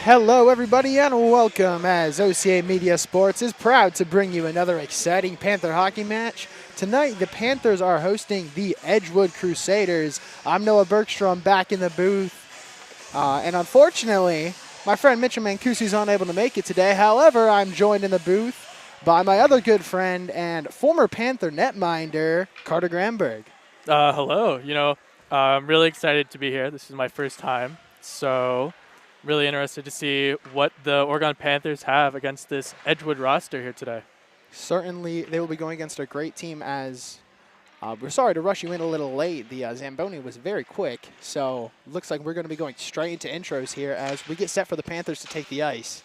Hello, everybody, and welcome as OCA Media Sports is proud to bring you another exciting Panther hockey match. Tonight, the Panthers are hosting the Edgewood Crusaders. I'm Noah Bergstrom back in the booth, and unfortunately, my friend Mitchell Mancusi is unable to make it today. However, I'm joined in the booth by my other good friend and former Panther netminder, Carter Gramberg. Hello. I'm really excited to be here. This is my first time, so really interested to see what the Oregon Panthers have against this Edgewood roster here today. Certainly, they will be going against a great team as we're sorry to rush you in a little late. The Zamboni was very quick, so looks like we're going to be going straight into intros here as we get set for the Panthers to take the ice.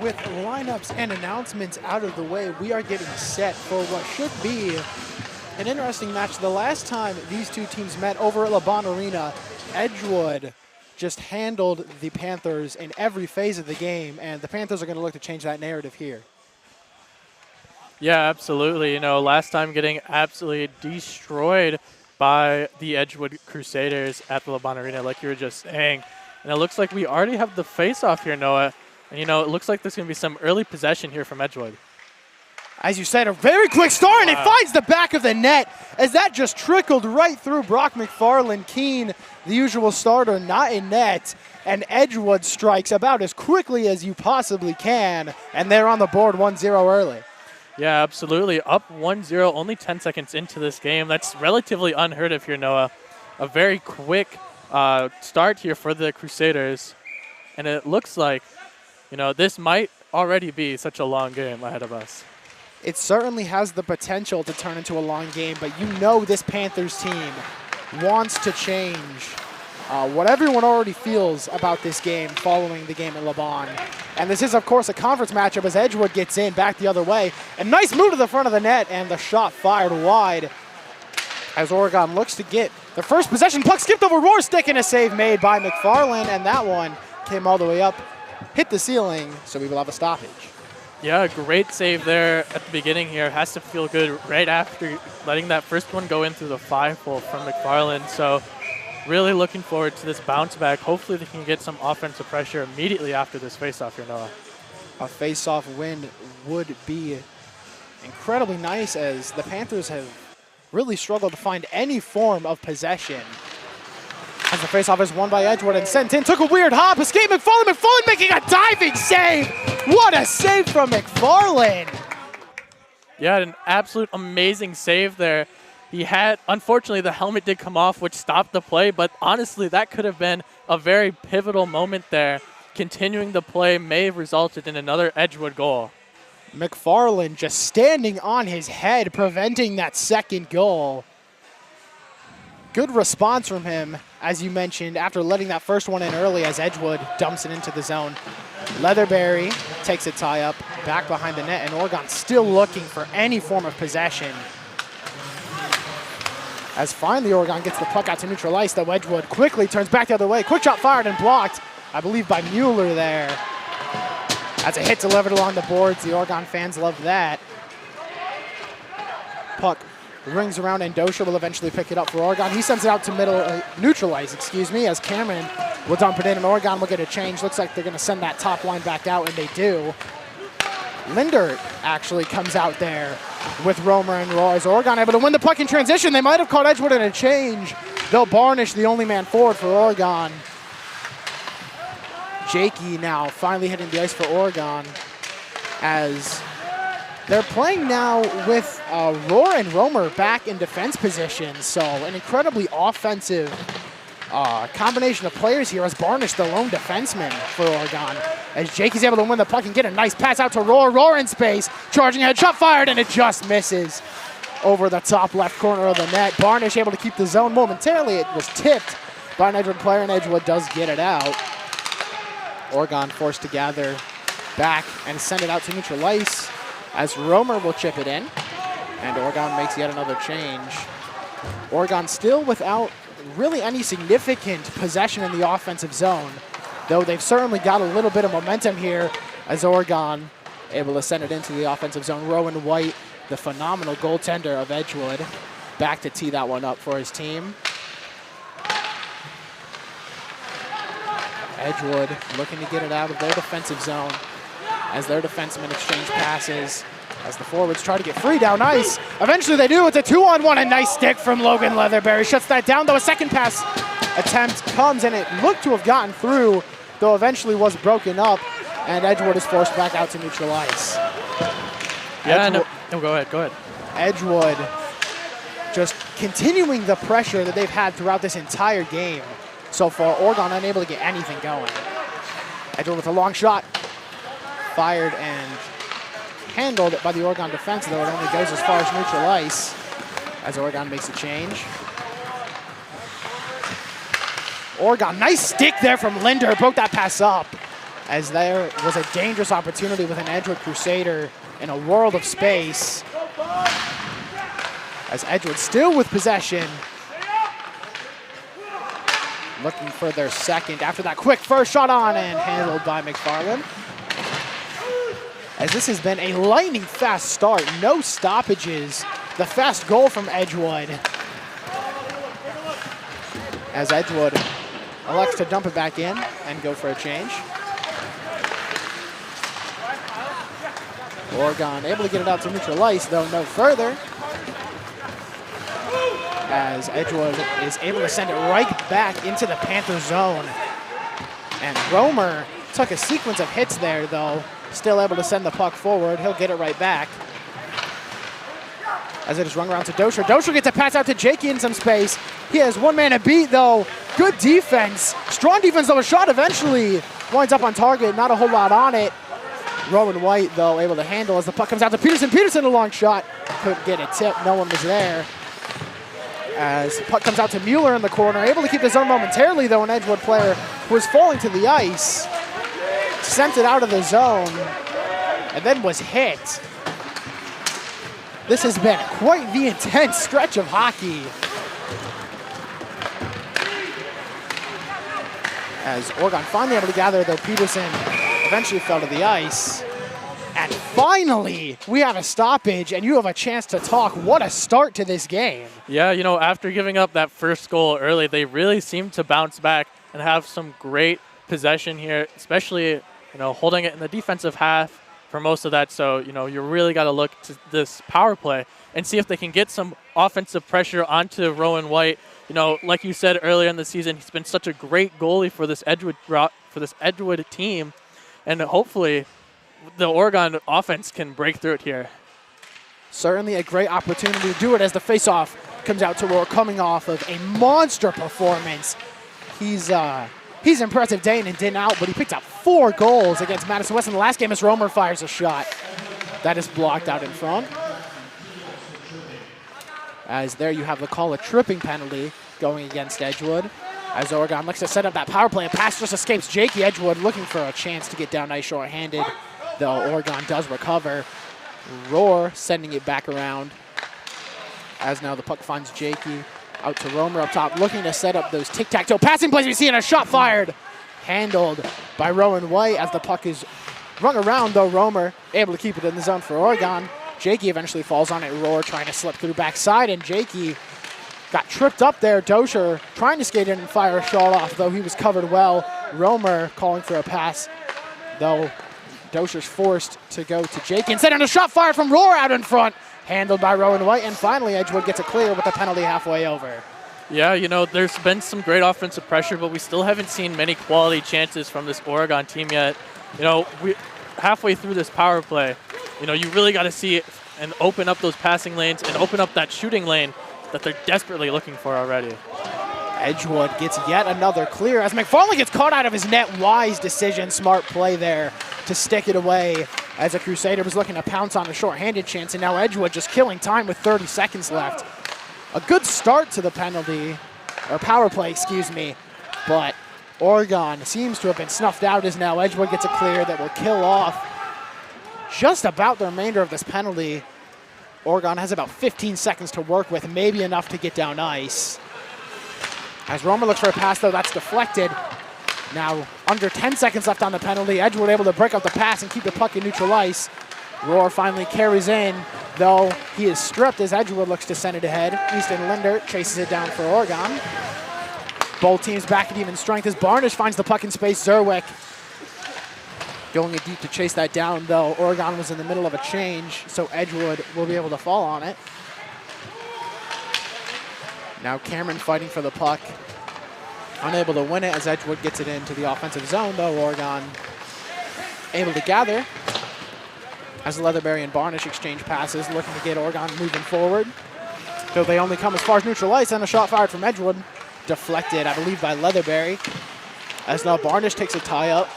With lineups and announcements out of the way, we are getting set for what should be an interesting match. The last time these two teams met over at LeBon Arena, Edgewood just handled the Panthers in every phase of the game, and the Panthers are going to look to change that narrative here. Yeah, absolutely. You know, last time getting absolutely destroyed by the Edgewood Crusaders at the LeBon Arena, like you were just saying. And it looks like we already have the face-off here, Noah. And, you know, it looks like there's going to be some early possession here from Edgewood. As you said, a very quick start, and it finds the back of the net as that just trickled right through Brock McFarland. Keene, the usual starter, not in net. And Edgewood strikes about as quickly as you possibly can, and they're on the board 1-0 early. Yeah, absolutely. Up 1-0, only 10 seconds into this game. That's relatively unheard of here, Noah. A very quick start here for the Crusaders. And it looks like, you know, this might already be such a long game ahead of us. It certainly has the potential to turn into a long game, but you know this Panthers team wants to change what everyone already feels about this game following the game at LeBon. And this is, of course, a conference matchup as Edgewood gets in back the other way. A nice move to the front of the net, and the shot fired wide as Oregon looks to get the first possession. Puck skipped over Rohrstick, and a save made by McFarland, and that one came all the way up, hit the ceiling, so we will have a stoppage. Yeah, great save there at the beginning here. Has to feel good right after letting that first one go in through the 5-hole from McFarland. So really looking forward to this bounce back. Hopefully they can get some offensive pressure immediately after this faceoff here, Noah. A faceoff win would be incredibly nice, as the Panthers have really struggled to find any form of possession. As the faceoff is won by Edgewood and sent in, took a weird hop, escaped McFarland. McFarland making a diving save. What a save from McFarland. Yeah, an absolute amazing save there. He had, unfortunately, the helmet did come off, which stopped the play, but honestly, that could have been a very pivotal moment there. Continuing the play may have resulted in another Edgewood goal. McFarland just standing on his head, preventing that second goal. Good response from him, as you mentioned, after letting that first one in early as Edgewood dumps it into the zone. Leatherberry takes a tie up back behind the net, and Oregon still looking for any form of possession. As finally Oregon gets the puck out to neutral ice, though Edgewood quickly turns back the other way. Quick shot fired and blocked, I believe, by Mueller there. As a hit delivered along the boards, the Oregon fans love that. Puck rings around, and Dosha will eventually pick it up for Oregon. He sends it out to neutral ice, as Cameron will dump it in, and Oregon will get a change. Looks like they're going to send that top line back out, and they do. Lindert actually comes out there with Romer and Royce. Oregon able to win the puck in transition. They might have caught Edgewood in a change. They'll Barnish, the only man forward for Oregon. Jakey now finally hitting the ice for Oregon, as they're playing now with Rohr and Romer back in defense position. So an incredibly offensive combination of players here, as Barnish, the lone defenseman for Oregon, as Jakey's able to win the puck and get a nice pass out to Rohr. Rohr in space, charging ahead, shot fired, and it just misses over the top left corner of the net. Barnish able to keep the zone momentarily. It was tipped by an Edgewood player, and Edgewood does get it out. Oregon forced to gather back and send it out to neutral ice, as Romer will chip it in, and Oregon makes yet another change. Oregon still without really any significant possession in the offensive zone, though they've certainly got a little bit of momentum here, as Oregon able to send it into the offensive zone. Rowan White, the phenomenal goaltender of Edgewood, back to tee that one up for his team. Edgewood looking to get it out of their defensive zone as their defensemen exchange passes, as the forwards try to get free down ice. Eventually they do. It's a 2-on-1. A nice stick from Logan Leatherberry. Shuts that down, though a second pass attempt comes, and it looked to have gotten through, though eventually was broken up, and Edgewood is forced back out to neutral ice. Yeah, no, go ahead. Edgewood just continuing the pressure that they've had throughout this entire game so far. Oregon unable to get anything going. Edgewood with a long shot. Fired and handled by the Oregon defense, though it only goes as far as neutral ice as Oregon makes a change. Oregon, nice stick there from Linder, broke that pass up as there was a dangerous opportunity with an Edgewood Crusader in a world of space. As Edgewood still with possession, looking for their second after that quick first shot on and handled by McFarland. As this has been a lightning fast start, no stoppages. The fast goal from Edgewood. As Edgewood elects to dump it back in and go for a change. Oregon able to get it out to neutral ice, though no further. As Edgewood is able to send it right back into the Panther zone. And Romer took a sequence of hits there, though. Still able to send the puck forward. He'll get it right back. As it is run around to Dosher. Dosher gets a pass out to Jakey in some space. He has one man to beat, though. Good defense. Strong defense, though. A shot eventually winds up on target. Not a whole lot on it. Rowan White, though, able to handle as the puck comes out to Peterson. Peterson, a long shot. Couldn't get a tip. No one was there. As the puck comes out to Mueller in the corner. Able to keep the zone momentarily, though, an Edgewood player who was falling to the ice. Sent it out of the zone and then was hit. This has been quite the intense stretch of hockey. As Oregon finally able to gather, though Peterson eventually fell to the ice. And finally, we have a stoppage, and you have a chance to talk. What a start to this game. Yeah, you know, after giving up that first goal early, they really seemed to bounce back and have some great possession here, especially, holding it in the defensive half for most of that. So, you really got to look to this power play and see if they can get some offensive pressure onto Rowan White. Like you said earlier in the season, he's been such a great goalie for this Edgewood team, and hopefully the Oregon offense can break through it here. Certainly a great opportunity to do it as the faceoff comes out to Roar, coming off of a monster performance. He's impressive day in and day out, but he picked up 4 goals against Madison West in the last game as Romer fires a shot. That is blocked out in front. As there you have the call, a tripping penalty going against Edgewood. As Oregon looks to set up that power play, a pass just escapes Jakey. Edgewood looking for a chance to get down ice short-handed, though Oregon does recover. Roar sending it back around. As now the puck finds Jakey. Out to Romer up top, looking to set up those tic-tac-toe passing plays. We see in a shot fired. Handled by Rowan White as the puck is rung around, though Romer able to keep it in the zone for Oregon. Jakey eventually falls on it. Roar trying to slip through backside, and Jakey got tripped up there. Dosher trying to skate in and fire a shot off, though he was covered well. Romer calling for a pass, though Dosher's forced to go to Jakey. Instead, on a shot fired from Roar out in front. Handled by Rowan White, and finally Edgewood gets it clear with the penalty halfway over. Yeah, there's been some great offensive pressure, but we still haven't seen many quality chances from this Oregon team yet. We halfway through this power play, you really got to see it and open up those passing lanes and open up that shooting lane that they're desperately looking for already. Edgewood gets yet another clear as McFarland gets caught out of his net. Wise decision, smart play there to stick it away as a Crusader was looking to pounce on a short-handed chance, and now Edgewood just killing time with 30 seconds left. A good start to the penalty, or power play, excuse me, but Oregon seems to have been snuffed out as now Edgewood gets a clear that will kill off just about the remainder of this penalty. Oregon has about 15 seconds to work with, maybe enough to get down ice. As Romer looks for a pass, though, that's deflected. Now, under 10 seconds left on the penalty. Edgewood able to break up the pass and keep the puck in neutral ice. Roar finally carries in, though he is stripped as Edgewood looks to send it ahead. Easton Linder chases it down for Oregon. Both teams back at even strength as Barnish finds the puck in space. Zerwick going it deep to chase that down, though Oregon was in the middle of a change, so Edgewood will be able to fall on it. Now Cameron fighting for the puck. Unable to win it as Edgewood gets it into the offensive zone, though Oregon able to gather as Leatherberry and Barnish exchange passes, looking to get Oregon moving forward. Though they only come as far as neutral ice, and a shot fired from Edgewood. Deflected, I believe, by Leatherberry. As now Barnish takes a tie up.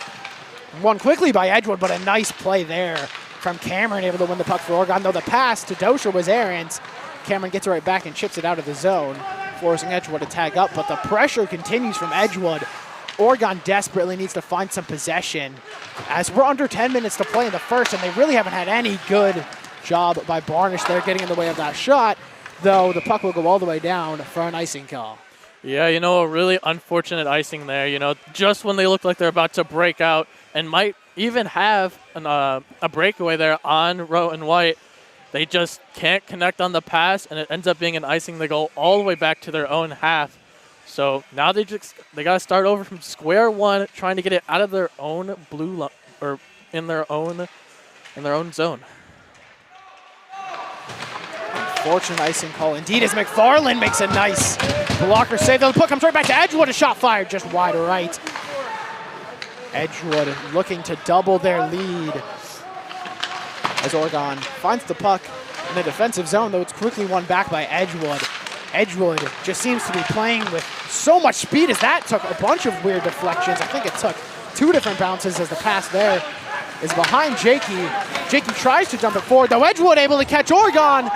Won quickly by Edgewood, but a nice play there from Cameron, able to win the puck for Oregon. Though the pass to Dosher was errant. Cameron gets it right back and chips it out of the zone, forcing Edgewood to tag up. But the pressure continues from Edgewood. Oregon desperately needs to find some possession, as we're under 10 minutes to play in the first, and they really haven't had any good job by Barnish there getting in the way of that shot, though the puck will go all the way down for an icing call. Yeah, a really unfortunate icing there, just when they look like they're about to break out and might even have a breakaway there on Rowan White. They just can't connect on the pass, and it ends up being an icing. They go all the way back to their own half. So now they got to start over from square one, trying to get it out of their own or in their own zone. Unfortunate icing call indeed, as McFarland makes a nice blocker save. The puck comes right back to Edgewood. A shot fired just wide right. Edgewood looking to double their lead as Oregon finds the puck in the defensive zone, though it's quickly won back by Edgewood. Edgewood just seems to be playing with so much speed, as that took a bunch of weird deflections. I think it took 2 different bounces, as the pass there is behind Jakey. Jakey tries to dump it forward, though Edgewood able to catch Oregon.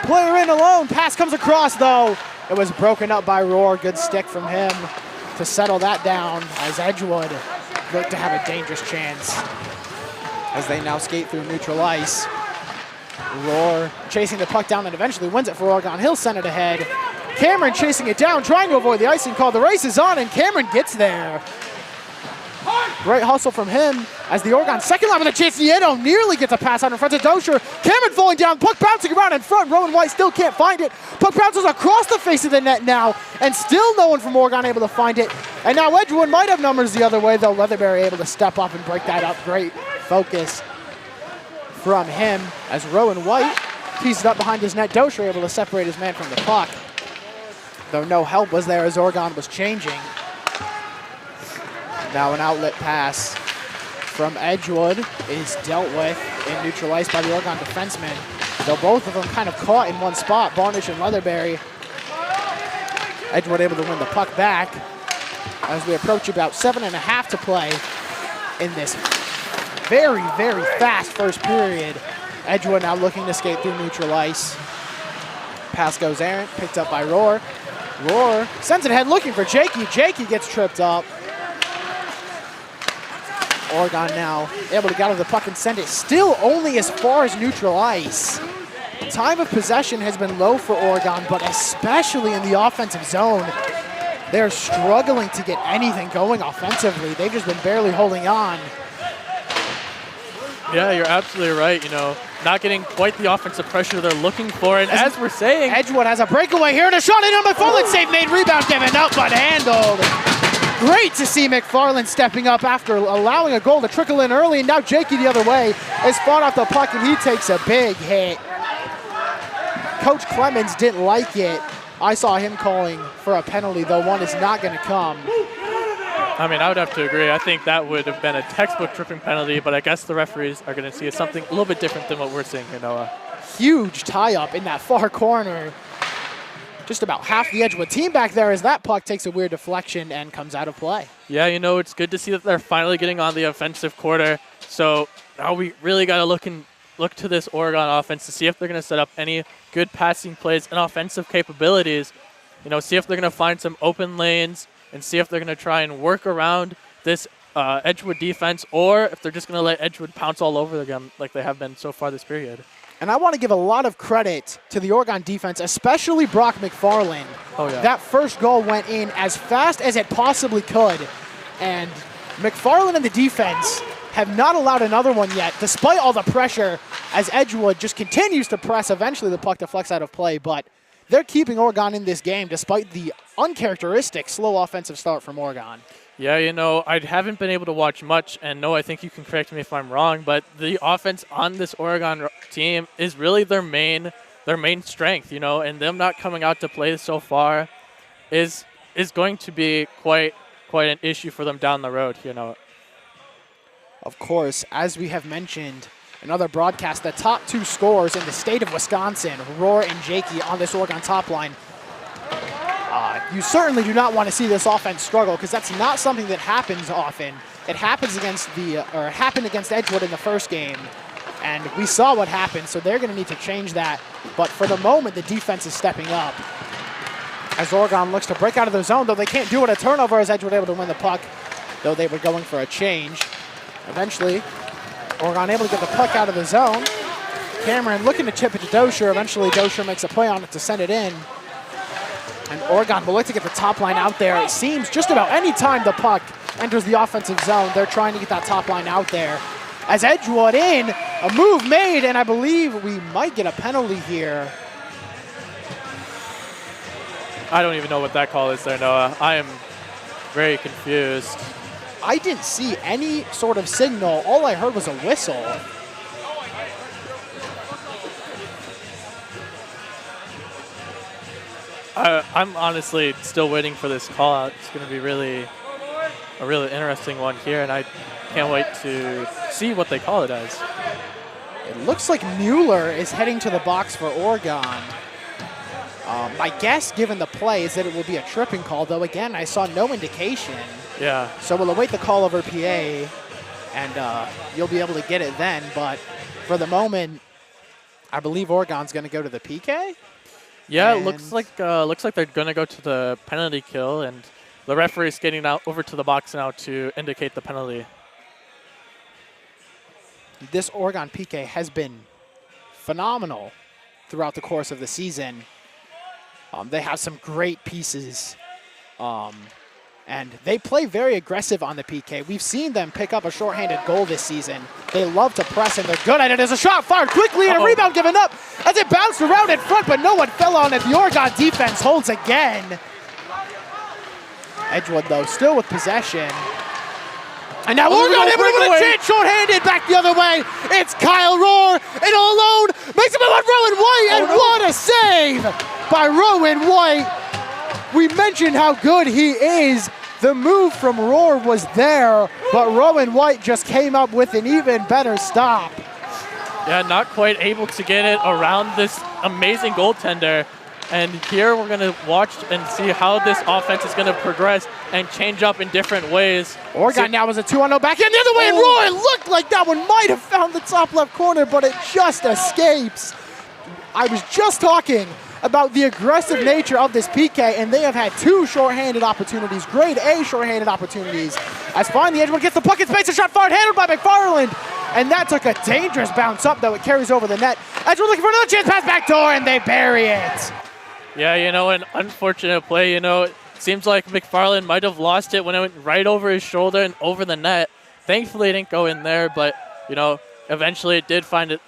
Player in alone. Pass comes across, though. It was broken up by Roar. Good stick from him to settle that down, as Edgewood looked to have a dangerous chance as they now skate through neutral ice. Roar chasing the puck down and eventually wins it for Oregon. He'll send it ahead. Cameron chasing it down, trying to avoid the icing call. The race is on, and Cameron gets there. Great hustle from him as the Oregon second line with a chance. Nieto nearly gets a pass out in front of Dosher. Cameron falling down, puck bouncing around in front. Rowan White still can't find it. Puck bounces across the face of the net now, and still no one from Oregon able to find it. And now Edgewood might have numbers the other way, though Leatherberry able to step up and break that up. Great focus from him as Rowan White tees it up behind his net. Dosher able to separate his man from the puck, though no help was there as Oregon was changing. Now an outlet pass from Edgewood is dealt with in neutral ice by the Oregon defenseman, though both of them kind of caught in one spot, Barnish and Leatherberry. Edgewood able to win the puck back as we approach about 7.5 to play in this very, very fast first period. Edgewood now looking to skate through neutral ice. Pass goes errant, picked up by Roar. Roar sends it ahead looking for Jakey. Jakey gets tripped up. Oregon now able to gather the puck and send it still only as far as neutral ice. Time of possession has been low for Oregon, but especially in the offensive zone, they're struggling to get anything going offensively. They've just been barely holding on. Yeah, you're absolutely right. Not getting quite the offensive pressure they're looking for. And as we're saying, Edgewood has a breakaway here and a shot in on McFarland. Save made, rebound given up, but handled. Great to see McFarland stepping up after allowing a goal to trickle in early, and now Jakey the other way is fought off the puck, and he takes a big hit. Coach Clemens didn't like it. I saw him calling for a penalty, though one is not going to come. I mean, I would have to agree. I think that would have been a textbook tripping penalty, but I guess the referees are going to see something a little bit different than what we're seeing here, Noah. Huge tie-up in that far corner. Just about half the Edgewood team back there as that puck takes a weird deflection and comes out of play. Yeah, it's good to see that they're finally getting on the offensive quarter. So now we really got to look to this Oregon offense to see if they're going to set up any good passing plays and offensive capabilities. See if they're going to find some open lanes and see if they're going to try and work around this Edgewood defense, or if they're just going to let Edgewood pounce all over them like they have been so far this period. And I want to give a lot of credit to the Oregon defense, especially Brock McFarland. Oh, yeah. That first goal went in as fast as it possibly could. And McFarland and the defense have not allowed another one yet, despite all the pressure, as Edgewood just continues to press. Eventually the puck deflects out of play, but they're keeping Oregon in this game despite the uncharacteristic slow offensive start from Oregon. Yeah, I haven't been able to watch much, and no, I think you can correct me if I'm wrong, but the offense on this Oregon team is really their main strength, and them not coming out to play so far is going to be quite an issue for them down the road, Of course, as we have mentioned, another broadcast, the top 2 scorers in the state of Wisconsin, Rohr and Jakey, on this Oregon top line. You certainly do not want to see this offense struggle, because that's not something that happens often. It happens it happened against Edgewood in the first game, and we saw what happened, so they're going to need to change that. But for the moment, the defense is stepping up as Oregon looks to break out of the zone, though they can't do it. A turnover as Edgewood able to win the puck, though they were going for a change. Eventually, Oregon able to get the puck out of the zone. Cameron looking to chip it to Dosher. Eventually, Dosher makes a play on it to send it in. And Oregon will look to get the top line out there. It seems just about any time the puck enters the offensive zone, they're trying to get that top line out there. As Edgewood in, a move made, and I believe we might get a penalty here. I don't even know what that call is there, Noah. I am very confused. I didn't see any sort of signal. All I heard was a whistle. I'm honestly still waiting for this call out. It's going to be a really interesting one here, and I can't wait to see what they call it as. It looks like Mueller is heading to the box for Oregon. My guess, given the play, is that it will be a tripping call, though again, I saw no indication. Yeah. So we'll await the call over PA, and you'll be able to get it then. But for the moment, I believe Oregon's going to go to the PK. Yeah, it looks like they're going to go to the penalty kill, and the referee is getting out over to the box now to indicate the penalty. This Oregon PK has been phenomenal throughout the course of the season. They have some great pieces, and they play very aggressive on the PK. We've seen them pick up a shorthanded goal this season. They love to press, and they're good at it. As a shot fired quickly, and a rebound given up as it bounced around in front, but no one fell on it. The Oregon defense holds again. Edgewood, though, still with possession. And now Oregon able to win a chance, shorthanded, back the other way. It's Kyle Rohr, and all alone, makes it on Rowan White, and what a save by Rowan White. We mentioned how good he is. The move from Rohr was there, but Rowan White just came up with an even better stop. Yeah, not quite able to get it around this amazing goaltender. And here we're going to watch and see how this offense is going to progress and change up in different ways. Oregon now was a 2-on-0 backhand the other way, and Roy looked like that one might have found the top left corner, but it just escapes. I was just talking about the aggressive nature of this PK, and they have had 2 shorthanded opportunities, grade A shorthanded opportunities. As finally Edgewood gets the puck in space, a shot fired, handled by McFarland, and that took a dangerous bounce up, though it carries over the net. Edgewood looking for another chance, pass back door, and they bury it. Yeah, an unfortunate play. It seems like McFarland might have lost it when it went right over his shoulder and over the net. Thankfully, it didn't go in there, but, eventually it did find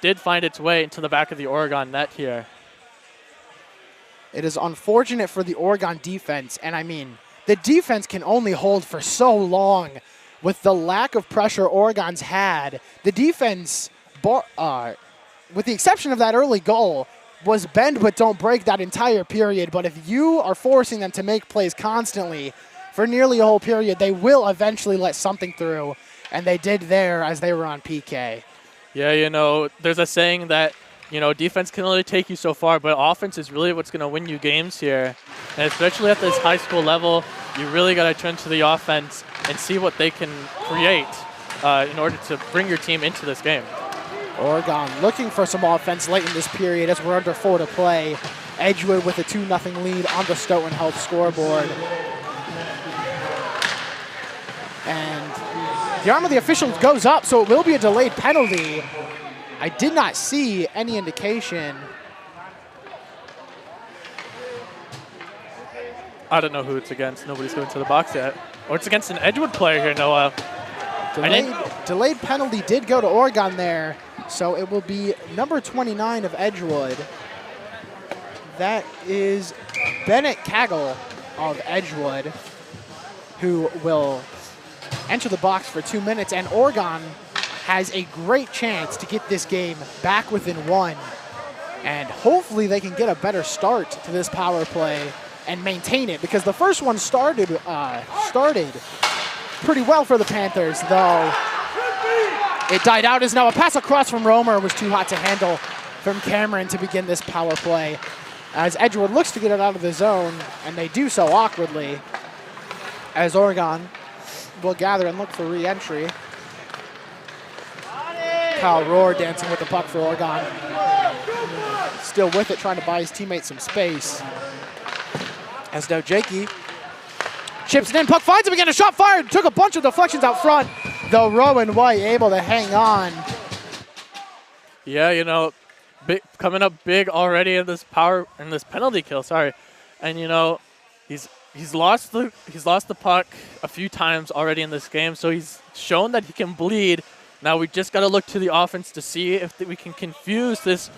its way into the back of the Oregon net here. It is unfortunate for the Oregon defense, and I mean, the defense can only hold for so long with the lack of pressure Oregon's had. The defense, with the exception of that early goal, was bend but don't break that entire period. But if you are forcing them to make plays constantly for nearly a whole period, they will eventually let something through, and they did there as they were on PK. Yeah, there's a saying that, defense can only take you so far, but offense is really what's going to win you games here. And especially at this high school level, you really got to turn to the offense and see what they can create in order to bring your team into this game. Oregon looking for some offense late in this period as we're under 4 to play. Edgewood with a 2-0 lead on the Stoughton Health scoreboard. And the arm of the official goes up, so it will be a delayed penalty. I did not see any indication. I don't know who it's against. Nobody's going to the box yet. Or it's against an Edgewood player here, Noah. Delayed penalty did go to Oregon there, so it will be number 29 of Edgewood. That is Bennett Kaggle of Edgewood, who will enter the box for 2 minutes, and Oregon has a great chance to get this game back within 1, and hopefully they can get a better start to this power play and maintain it, because the first one started pretty well for the Panthers, though It died out as now a pass across from Romer was too hot to handle from Cameron to begin this power play. As Edgewood looks to get it out of the zone, and they do so awkwardly, as Oregon will gather and look for re-entry. Kyle Rohr dancing with the puck for Oregon. Still with it, trying to buy his teammates some space. As now Jakey chips it in, puck finds him again, a shot fired, took a bunch of deflections out front, though Rowan White able to hang on. Yeah, you know, coming up big already in this penalty kill, sorry. And you know, he's lost the puck a few times already in this game, so he's shown that he can bleed. Now we just got to look to the offense to see if we can confuse this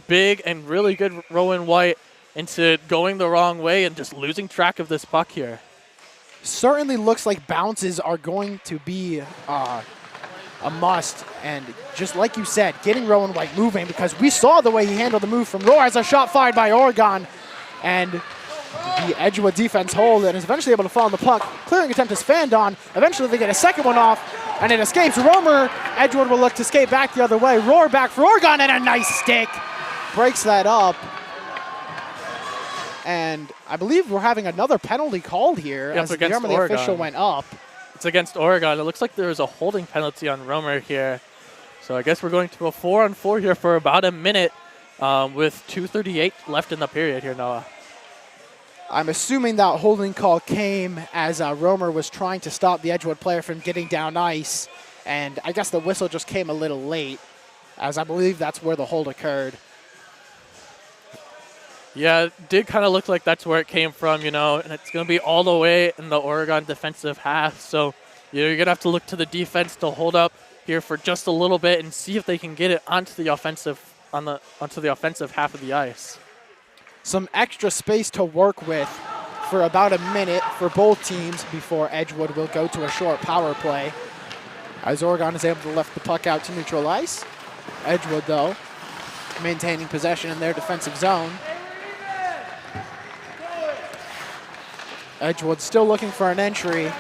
big and really good Rowan White into going the wrong way and just losing track of this puck here. Certainly looks like bounces are going to be a must. And just like you said, getting Rowan White moving, because we saw the way he handled the move from Rohr as a shot fired by Oregon. And the Edgewood defense hold and is eventually able to fall on the puck. Clearing attempt is fanned on. Eventually they get a second one off, and it escapes. Romer, Edgewood will look to skate back the other way. Rohr back for Oregon, and a nice stick. Breaks that up. And I believe we're having another penalty called here as the arm of the official went up. It's against Oregon. It looks like there was a holding penalty on Romer here. So I guess we're going to a 4-on-4 here for about a minute with 2:38 left in the period here, Noah. I'm assuming that holding call came as Romer was trying to stop the Edgewood player from getting down ice. And I guess the whistle just came a little late, as I believe that's where the hold occurred. Yeah, it did kind of look like that's where it came from, you know, and it's going to be all the way in the Oregon defensive half. So, you know, you're going to have to look to the defense to hold up here for just a little bit and see if they can get it onto the offensive half of the ice. Some extra space to work with for about a minute for both teams before Edgewood will go to a short power play, as Oregon is able to lift the puck out to neutral ice. Edgewood, though, maintaining possession in their defensive zone. Edgewood still looking for an entry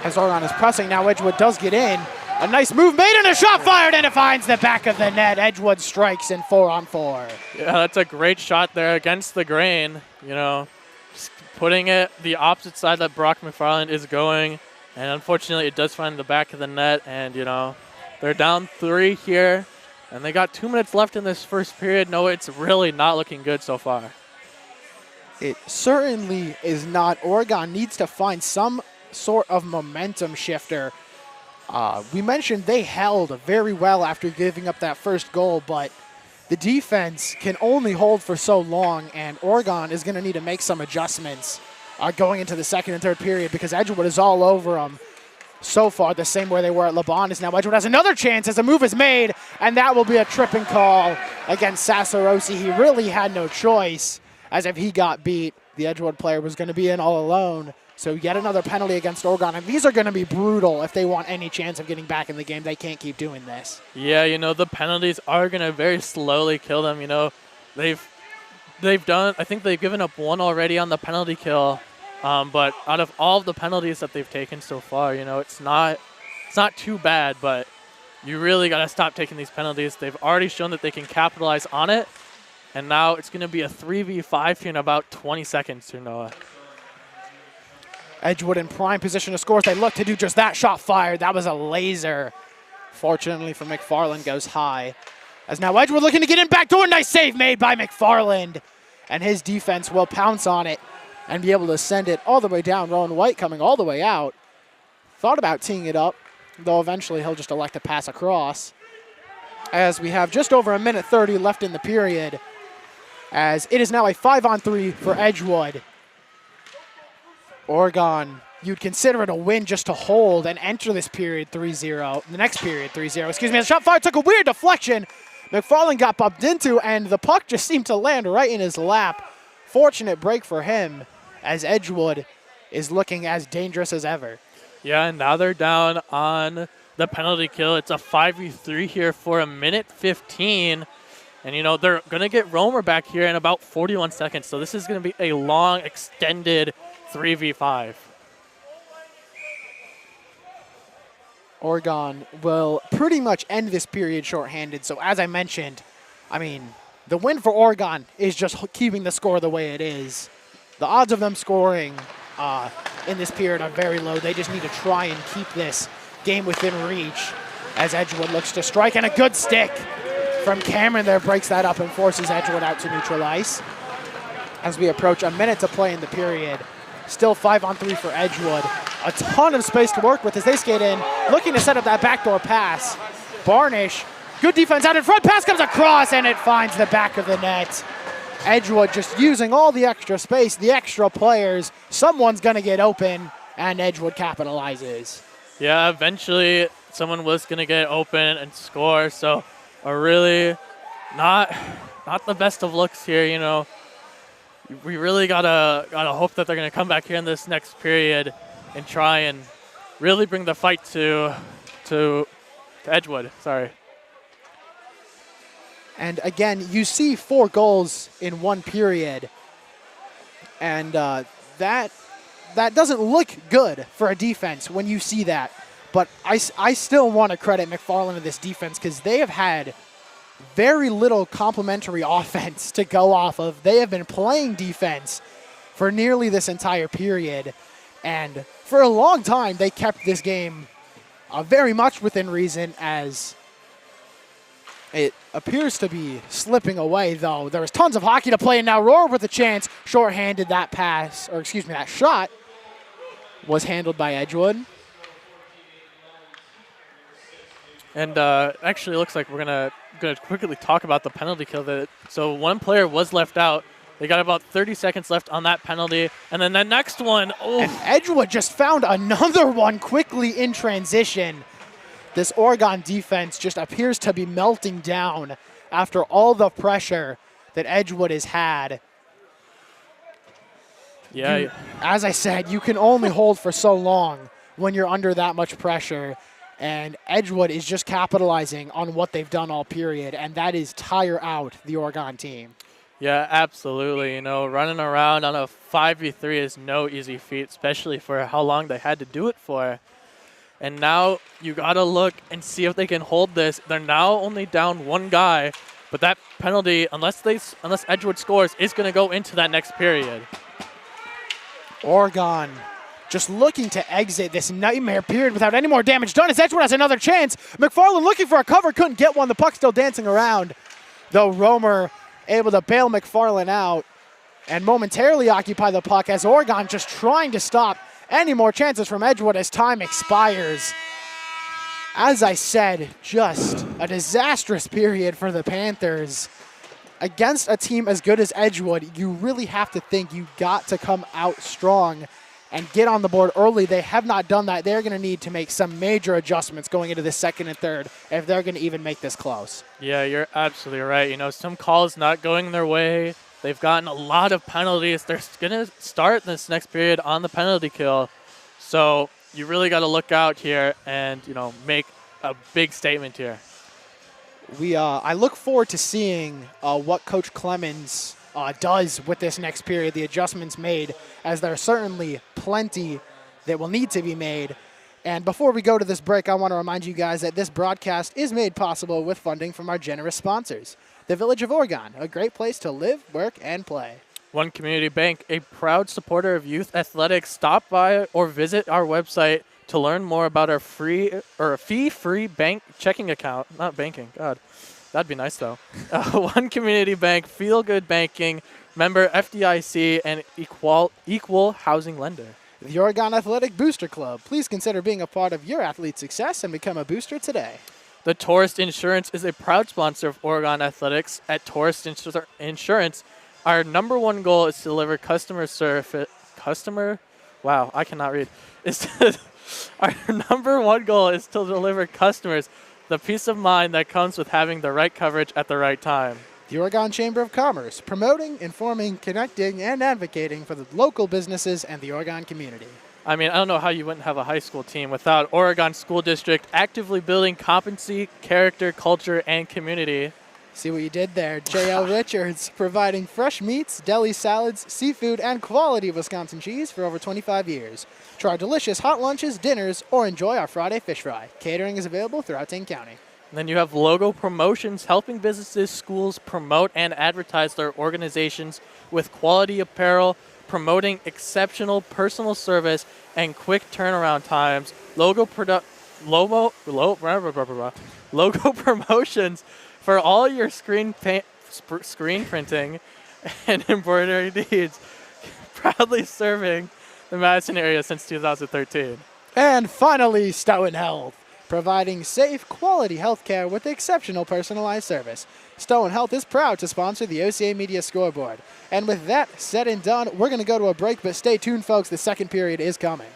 as Oregon is pressing. Now Edgewood does get in. A nice move made and a shot fired, and it finds the back of the net. Edgewood strikes in 4-on-4. Yeah, that's a great shot there against the grain. You know, just putting it the opposite side that Brock McFarland is going. And unfortunately, it does find the back of the net. And, you know, they're down 3 here. And they got 2 minutes left in this first period. No, it's really not looking good so far. It certainly is not. Oregon needs to find some sort of momentum shifter. We mentioned they held very well after giving up that first goal, but the defense can only hold for so long, and Oregon is going to need to make some adjustments going into the second and third period, because Edgewood is all over them so far, the same way they were at LeBon. Now Edgewood has another chance as a move is made, and that will be a tripping call against Sassarosi. He really had no choice, as if he got beat, the Edgewood player was going to be in all alone. So yet another penalty against Oregon, and these are going to be brutal if they want any chance of getting back in the game. They can't keep doing this. Yeah, you know, the penalties are going to very slowly kill them. You know, they've done, I think they've given up 1 already on the penalty kill, but out of all of the penalties that they've taken so far, you know, it's not too bad, but you really got to stop taking these penalties. They've already shown that they can capitalize on it, and now it's going to be a 3v5 here in about 20 seconds here, Noah. Edgewood in prime position to score. They look to do just that. Shot fired. That was a laser. Fortunately for McFarland, goes high. As now Edgewood looking to get in backdoor. Nice save made by McFarland. And his defense will pounce on it and be able to send it all the way down. Rowan White coming all the way out. Thought about teeing it up, though eventually he'll just elect to pass across. As we have just over 1:30 left in the period, as it is now a 5-on-3 for Edgewood. Oregon, you'd consider it a win just to hold and enter this period 3-0. The next period 3-0. Excuse me. The shot fired took a weird deflection. McFarland got bumped into, and the puck just seemed to land right in his lap. Fortunate break for him, as Edgewood is looking as dangerous as ever. Yeah, and now they're down on the penalty kill. It's a 5v3 here for 1:15. And, you know, they're going to get Romer back here in about 41 seconds. So this is going to be a long, extended 3v5. Oregon will pretty much end this period shorthanded. So as I mentioned, I mean, the win for Oregon is just keeping the score the way it is. The odds of them scoring in this period are very low. They just need to try and keep this game within reach as Edgewood looks to strike. And a good stick from Cameron there breaks that up and forces Edgewood out to neutral ice. As we approach a minute to play in the period, still 5-on-3 for Edgewood. A ton of space to work with as they skate in, looking to set up that backdoor pass. Barnish, good defense out in front, pass comes across and it finds the back of the net. Edgewood just using all the extra space, the extra players. Someone's gonna get open and Edgewood capitalizes. Yeah, eventually someone was gonna get open and score, so a really not the best of looks here, you know. We really gotta hope that they're gonna come back here in this next period and try and really bring the fight to Edgewood. Sorry. And again, you see 4 goals in one period, and that doesn't look good for a defense when you see that. But I still want to credit McFarland and this defense because they have had very little complementary offense to go off of. They have been playing defense for nearly this entire period. And for a long time, they kept this game very much within reason as it appears to be slipping away, though. There was tons of hockey to play, and now Roar with a chance. Short-handed that pass, or excuse me, that shot was handled by Edgewood. And actually, it looks like we're gonna quickly talk about the penalty kill. So one player was left out. They got about 30 seconds left on that penalty, and then the next one. Oh. And Edgewood just found another one quickly in transition. This Oregon defense just appears to be melting down after all the pressure that Edgewood has had. Yeah. As I said, you can only hold for so long when you're under that much pressure. And Edgewood is just capitalizing on what they've done all period, and that is tire out the Oregon team. Yeah, absolutely. You know, running around on a 5v3 is no easy feat, especially for how long they had to do it for. And now you got to look and see if they can hold this. They're now only down 1 guy, but that penalty, unless Edgewood scores, is going to go into that next period. Oregon just looking to exit this nightmare period without any more damage done as Edgewood has another chance. McFarland looking for a cover, couldn't get one. The puck still dancing around, though Romer able to bail McFarland out and momentarily occupy the puck as Oregon just trying to stop any more chances from Edgewood as time expires. As I said, just a disastrous period for the Panthers. Against a team as good as Edgewood, you really have to think you got to come out strong and get on the board early. They have not done that. They're going to need to make some major adjustments going into the second and third if they're going to even make this close. Yeah, you're absolutely right. You know, some calls not going their way. They've gotten a lot of penalties. They're going to start this next period on the penalty kill. So you really got to look out here and, you know, make a big statement here. I look forward to seeing what Coach Clemens does with this next period, the adjustments made, as there are certainly plenty that will need to be made. And before we go to this break, I want to remind you guys that this broadcast is made possible with funding from our generous sponsors. The Village of Oregon, a great place to live, work, and play. One Community Bank, a proud supporter of youth athletics. Stop by or visit our website to learn more about our fee-free bank checking account. Not banking, God. That'd be nice, though. One Community Bank, feel-good banking, member FDIC, and equal housing lender. The Oregon Athletic Booster Club. Please consider being a part of your athlete's success and become a booster today. The Tourist Insurance is a proud sponsor of Oregon Athletics. At Tourist Insurance, our number one goal is to deliver wow, I cannot read. Our number one goal is to deliver customers the peace of mind that comes with having the right coverage at the right time. The Oregon Chamber of Commerce, promoting, informing, connecting, and advocating for the local businesses and the Oregon community. I mean, I don't know how you wouldn't have a high school team without Oregon School District actively building competency, character, culture, and community. See what you did there. J.L. Richards, providing fresh meats, deli salads, seafood, and quality Wisconsin cheese for over 25 years. Try our delicious hot lunches, dinners, or enjoy our Friday fish fry. Catering is available throughout Dane County. And then you have Logo Promotions, helping businesses, schools promote and advertise their organizations with quality apparel, promoting exceptional personal service and quick turnaround times. Logo Promotions for all your screen printing and embroidery needs, proudly serving the Madison area since 2013. And finally, Stoughton Health, providing safe, quality health care with exceptional personalized service. Stoughton Health is proud to sponsor the OCA Media Scoreboard. And with that said and done, we're going to go to a break, but stay tuned, folks. The second period is coming.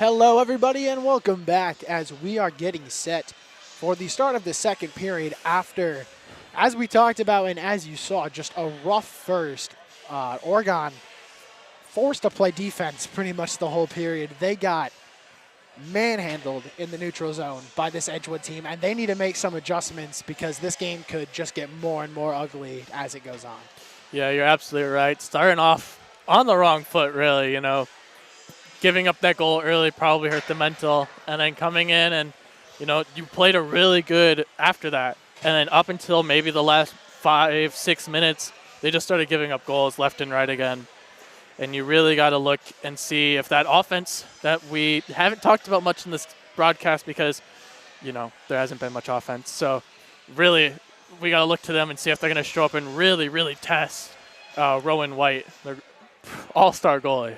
Hello, everybody, and welcome back as we are getting set for the start of the second period after, as we talked about and as you saw, just a rough first. Oregon forced to play defense pretty much the whole period. They got manhandled in the neutral zone by this Edgewood team, and they need to make some adjustments because this game could just get more and more ugly as it goes on. Yeah, you're absolutely right. Starting off on the wrong foot, really, Giving up that goal early probably hurt the mental, and then coming in and, you played a really good after that. And then up until maybe the last 5-6 minutes, they just started giving up goals left and right again. And you really got to look and see if that offense that we haven't talked about much in this broadcast because, there hasn't been much offense. So really, we got to look to them and see if they're going to show up and really, really test Rowan White, their all-star goalie.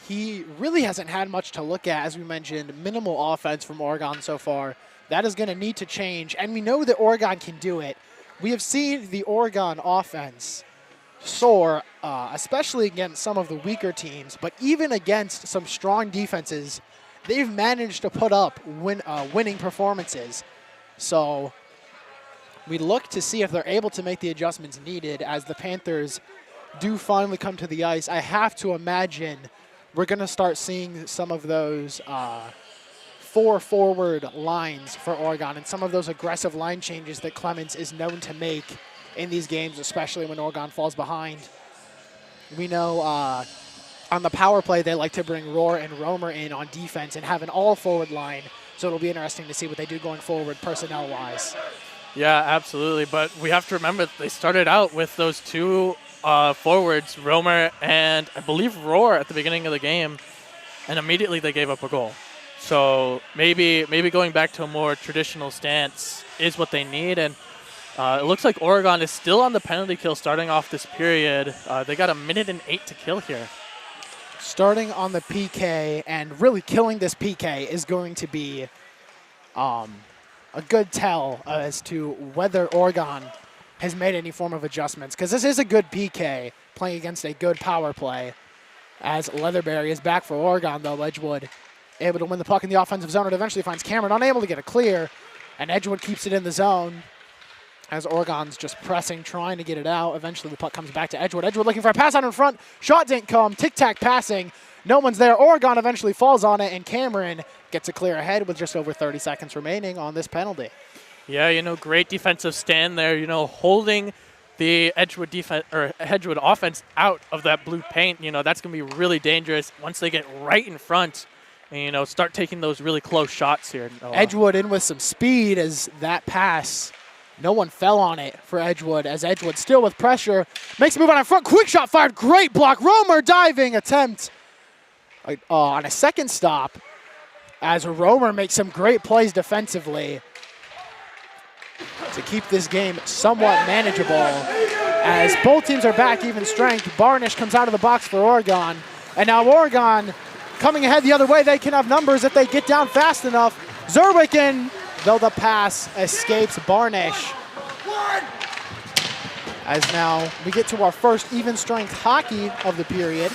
He really hasn't had much to look at, as we mentioned, minimal offense from Oregon so far. That is going to need to change, and we know that Oregon can do it. We have seen the Oregon offense soar, especially against some of the weaker teams, but even against some strong defenses, they've managed to put up winning performances. So we look to see if they're able to make the adjustments needed as the Panthers do finally come to the ice. I have to imagine we're going to start seeing some of those 4 forward lines for Oregon and some of those aggressive line changes that Clements is known to make in these games, especially when Oregon falls behind. We know on the power play they like to bring Rohr and Romer in on defense and have an all-forward line, so it'll be interesting to see what they do going forward personnel-wise. Yeah, absolutely, but we have to remember they started out with those two forwards, Romer and I believe Rohr at the beginning of the game, and immediately they gave up a goal. So maybe going back to a more traditional stance is what they need, and it looks like Oregon is still on the penalty kill starting off this period. They got 1:08 to kill here. Starting on the PK and really killing this PK is going to be a good tell as to whether Oregon has made any form of adjustments, because this is a good PK playing against a good power play. As Leatherberry is back for Oregon, though, Edgewood able to win the puck in the offensive zone. It eventually finds Cameron, unable to get a clear, and Edgewood keeps it in the zone as Oregon's just pressing, trying to get it out. Eventually the puck comes back to Edgewood. Edgewood looking for a pass out in front. Shot didn't come. Tic-tac passing. No one's there. Oregon eventually falls on it, and Cameron gets a clear ahead with just over 30 seconds remaining on this penalty. Yeah, great defensive stand there, holding the Edgewood defense or Edgewood offense out of that blue paint. That's going to be really dangerous once they get right in front and, start taking those really close shots here. Edgewood in with some speed as that pass. No one fell on it for Edgewood, as Edgewood still with pressure. Makes a move on in front. Quick shot fired. Great block. Romer diving attempt on a second stop as Romer makes some great plays defensively to keep this game somewhat manageable. As both teams are back even strength, Barnish comes out of the box for Oregon. And now Oregon coming ahead the other way. They can have numbers if they get down fast enough. Zerwickin, though the pass escapes Barnish. As now we get to our first even strength hockey of the period.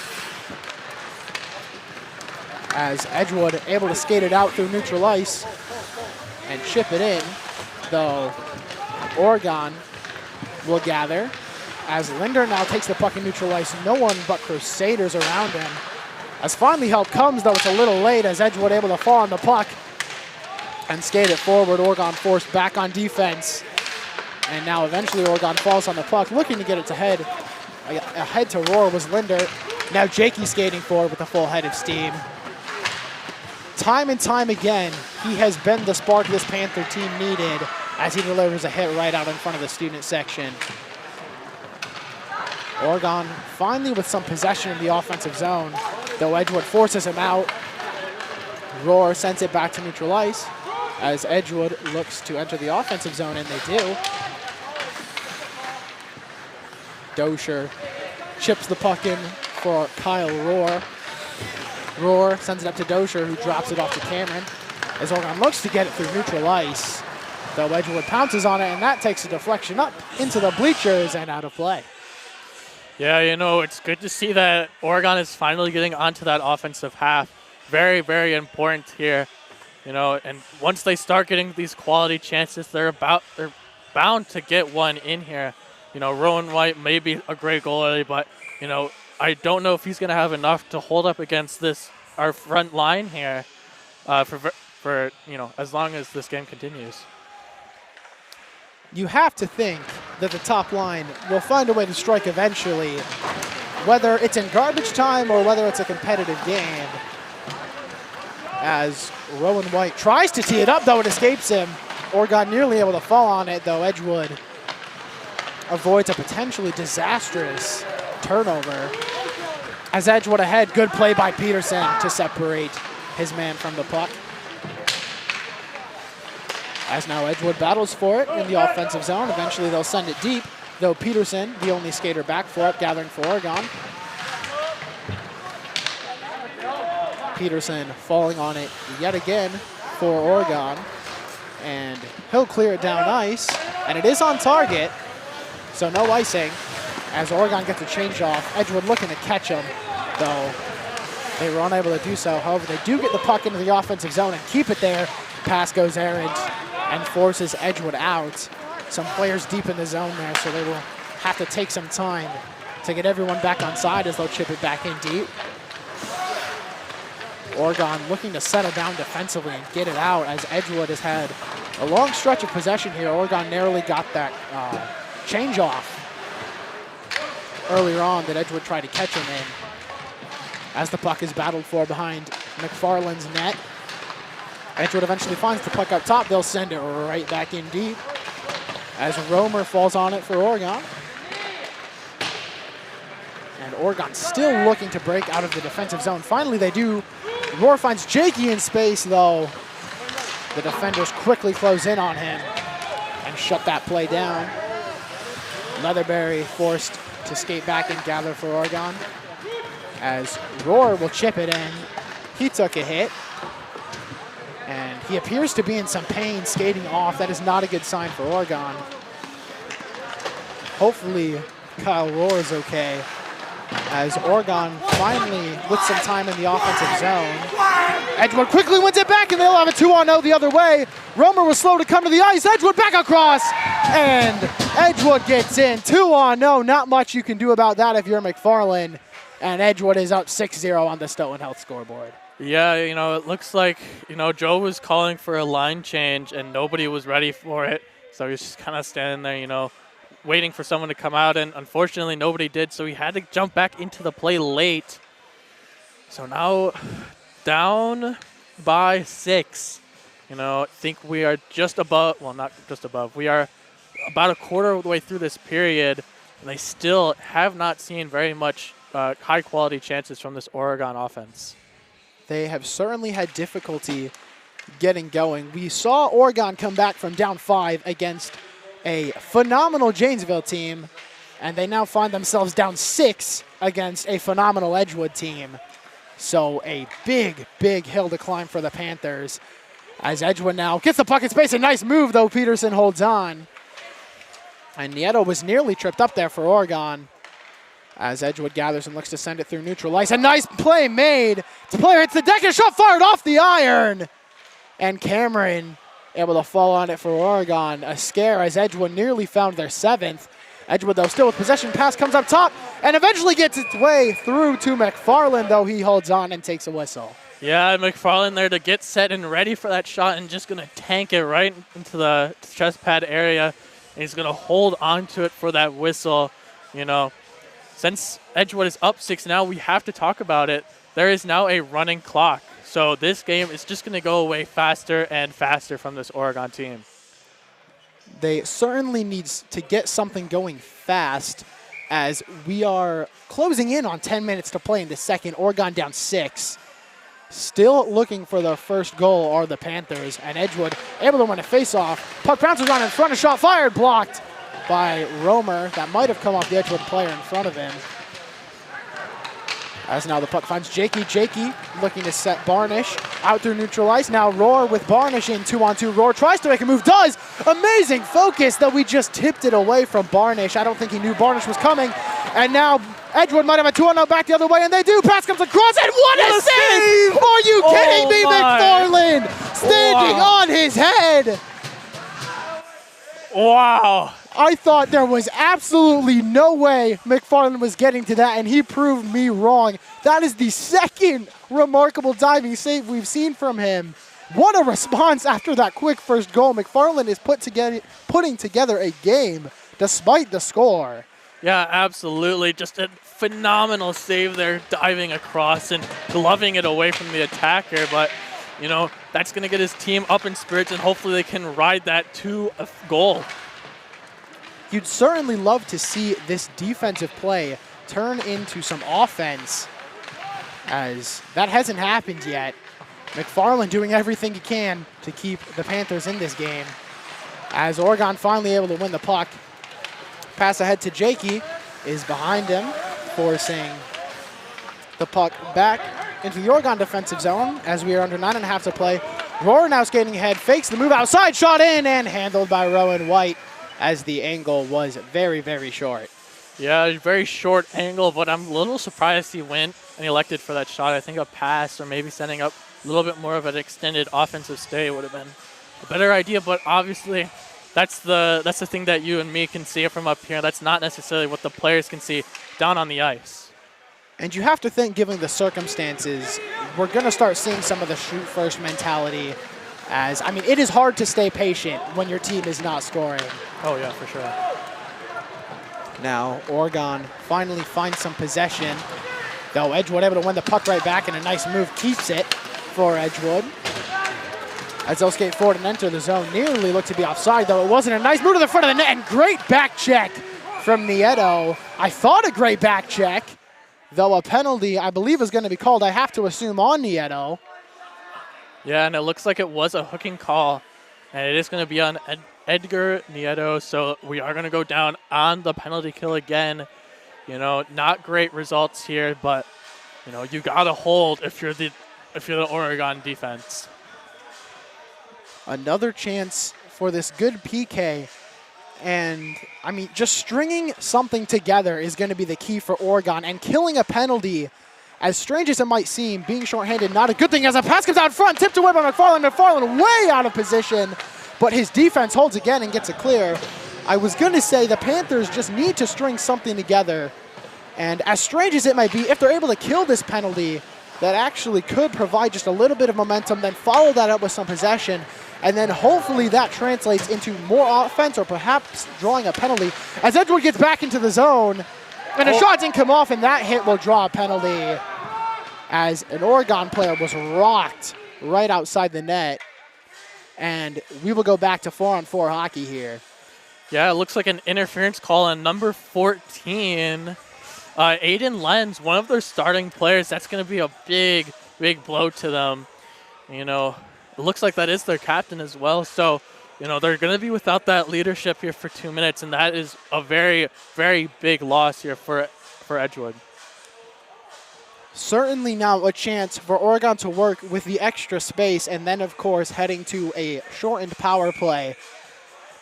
As Edgewood able to skate it out through neutral ice and chip it in, though Oregon will gather as Linder now takes the puck in neutral ice. No one but Crusaders around him. As finally help comes, though it's a little late, as Edgewood able to fall on the puck and skate it forward. Oregon forced back on defense. And now eventually Oregon falls on the puck, looking to get it to head. Ahead to Rohr was Linder. Now Jakey skating forward with a full head of steam. Time and time again, he has been the spark this Panther team needed as he delivers a hit right out in front of the student section. Oregon finally with some possession in the offensive zone, though Edgewood forces him out. Rohr sends it back to neutral ice as Edgewood looks to enter the offensive zone, and they do. Dosher chips the puck in for Kyle Rohr. Rohr sends it up to Dosher, who drops it off to Cameron. As Oregon looks to get it through neutral ice, though Edgewood pounces on it, and that takes a deflection up into the bleachers and out of play. Yeah, it's good to see that Oregon is finally getting onto that offensive half. very, very important here. You know, and once they start getting these quality chances, they're bound to get one in here. You know, Rowan White may be a great goalie, but, you know, I don't know if he's going to have enough to hold up against our front line here for, you know, as long as this game continues. You have to think that the top line will find a way to strike eventually, whether it's in garbage time or whether it's a competitive game. As Rowan White tries to tee it up, though it escapes him. Oregon nearly able to fall on it, though Edgewood avoids a potentially disastrous turnover. As Edgewood ahead, good play by Peterson to separate his man from the puck. As now Edgewood battles for it in the offensive zone. Eventually they'll send it deep, though Peterson, the only skater back for it, gathering for Oregon. Peterson falling on it yet again for Oregon. And he'll clear it down ice, and it is on target, so no icing. As Oregon gets a change off, Edgewood looking to catch him, though they were unable to do so. However, they do get the puck into the offensive zone and keep it there. Pass goes errant and forces Edgewood out. Some players deep in the zone there, so they will have to take some time to get everyone back on side as they'll chip it back in deep. Oregon looking to settle down defensively and get it out, as Edgewood has had a long stretch of possession here. Oregon narrowly got that change off earlier on that Edgewood tried to catch him in, as the puck is battled for behind McFarland's net. Edgewood eventually finds the puck up top. They'll send it right back in deep as Romer falls on it for Oregon. And Oregon still looking to break out of the defensive zone. Finally they do. Roar finds Jakey in space, though. The defenders quickly close in on him and shut that play down. Leatherberry forced to skate back and gather for Oregon, as Roar will chip it in. He took a hit, and he appears to be in some pain skating off. That is not a good sign for Oregon. Hopefully Kyle Roar is okay, as Oregon finally with some time in the offensive zone. Edgewood quickly wins it back, and they'll have a 2-on-0 the other way. Romer was slow to come to the ice. Edgewood back across, and Edgewood gets in. 2-on-0. Not much you can do about that if you're McFarland, and Edgewood is up 6-0 on the Stoughton Health scoreboard. Yeah, you know, it looks like, you know, Joe was calling for a line change, and nobody was ready for it. So he's just kind of standing there, you know, waiting for someone to come out, and unfortunately nobody did, so he had to jump back into the play late. So now down by 6. You know, I think we are just above, well, not just above, we are about a quarter of the way through this period, and they still have not seen very much high-quality chances from this Oregon offense. They have certainly had difficulty getting going. We saw Oregon come back from down 5 against a phenomenal Janesville team, and they now find themselves down 6 against a phenomenal Edgewood team. So a big, big hill to climb for the Panthers, as Edgewood now gets the puck in space. A nice move, though. Peterson holds on. And Nieto was nearly tripped up there for Oregon, as Edgewood gathers and looks to send it through neutral ice. A nice play made. The player hits the deck, and a shot fired off the iron. And Cameron able to fall on it for Oregon. A scare as Edgewood nearly found their 7th. Edgewood, though, still with possession. Pass comes up top and eventually gets its way through to McFarland, though he holds on and takes a whistle. Yeah, McFarland there to get set and ready for that shot, and just going to tank it right into the chest pad area. And he's going to hold on to it for that whistle. You know, since Edgewood is up 6 now, we have to talk about it. There is now a running clock. So this game is just going to go away faster and faster from this Oregon team. They certainly need to get something going fast, as we are closing in on 10 minutes to play in the second. Oregon down 6. Still looking for their first goal are the Panthers, and Edgewood able to win a face-off. Puck bounces on in front, a shot fired, blocked by Romer. That might have come off the Edgewood player in front of him. As now the puck finds Jakey. Jakey looking to set Barnish out through neutral ice. Now Roar with Barnish in 2-on-2. Roar tries to make a move, does. Amazing focus, though we just tipped it away from Barnish. I don't think he knew Barnish was coming. And now Edgewood might have a 2-0 back the other way, and they do. Pass comes across, and what a save! Are you kidding me, McFarland? Standing on his head. Wow. I thought there was absolutely no way McFarland was getting to that, and he proved me wrong. That is the second remarkable diving save we've seen from him. What a response after that quick first goal. McFarland is putting together a game despite the score. Yeah, absolutely. Just a phenomenal save there, diving across and gloving it away from the attacker. But, you know, that's going to get his team up in spirits, and hopefully they can ride that to a goal. You'd certainly love to see this defensive play turn into some offense, as that hasn't happened yet. McFarland doing everything he can to keep the Panthers in this game. As Oregon finally able to win the puck. Pass ahead to Jakey is behind him, forcing the puck back into the Oregon defensive zone as we are under 9.5 to play. Rohr now skating ahead, fakes the move outside, shot in, and handled by Rowan White as the angle was very, very short. Yeah, very short angle, but I'm a little surprised he went and elected for that shot. I think a pass or maybe setting up a little bit more of an extended offensive stay would have been a better idea, but obviously that's the thing that you and me can see from up here. That's not necessarily what the players can see down on the ice. And you have to think, given the circumstances, we're going to start seeing some of the shoot-first mentality. As, I mean, it is hard to stay patient when your team is not scoring. Oh, yeah, for sure. Now, Oregon finally finds some possession, though Edgewood able to win the puck right back, and a nice move keeps it for Edgewood. As they'll skate forward and enter the zone, nearly looked to be offside, though it wasn't. A nice move to the front of the net, and great back check from Nieto. I thought a great back check, though a penalty, I believe, is going to be called, I have to assume, on Nieto. Yeah, and it looks like it was a hooking call, and it is going to be on Edgar Nieto, so we are going to go down on the penalty kill again. You know, not great results here, but, you know, you got to hold if you're the Oregon defense. Another chance for this good PK. And, I mean, just stringing something together is going to be the key for Oregon. And killing a penalty, as strange as it might seem, being shorthanded, not a good thing as a pass comes out front, tipped away by McFarland. McFarland way out of position, but his defense holds again and gets it clear. I was going to say the Panthers just need to string something together. And as strange as it might be, if they're able to kill this penalty, that actually could provide just a little bit of momentum, then follow that up with some possession, and then hopefully that translates into more offense or perhaps drawing a penalty. As Edgewood gets back into the zone, and a shot didn't come off, and that hit will draw a penalty as an Oregon player was rocked right outside the net. And we will go back to 4-on-4 hockey here. Yeah, it looks like an interference call on number 14. Aiden Lenz, one of their starting players. That's going to be a big, big blow to them. You know, it looks like that is their captain as well. So, you know, they're going to be without that leadership here for 2 minutes, and that is a very, very big loss here for Edgewood. Certainly now a chance for Oregon to work with the extra space, and then, of course, heading to a shortened power play.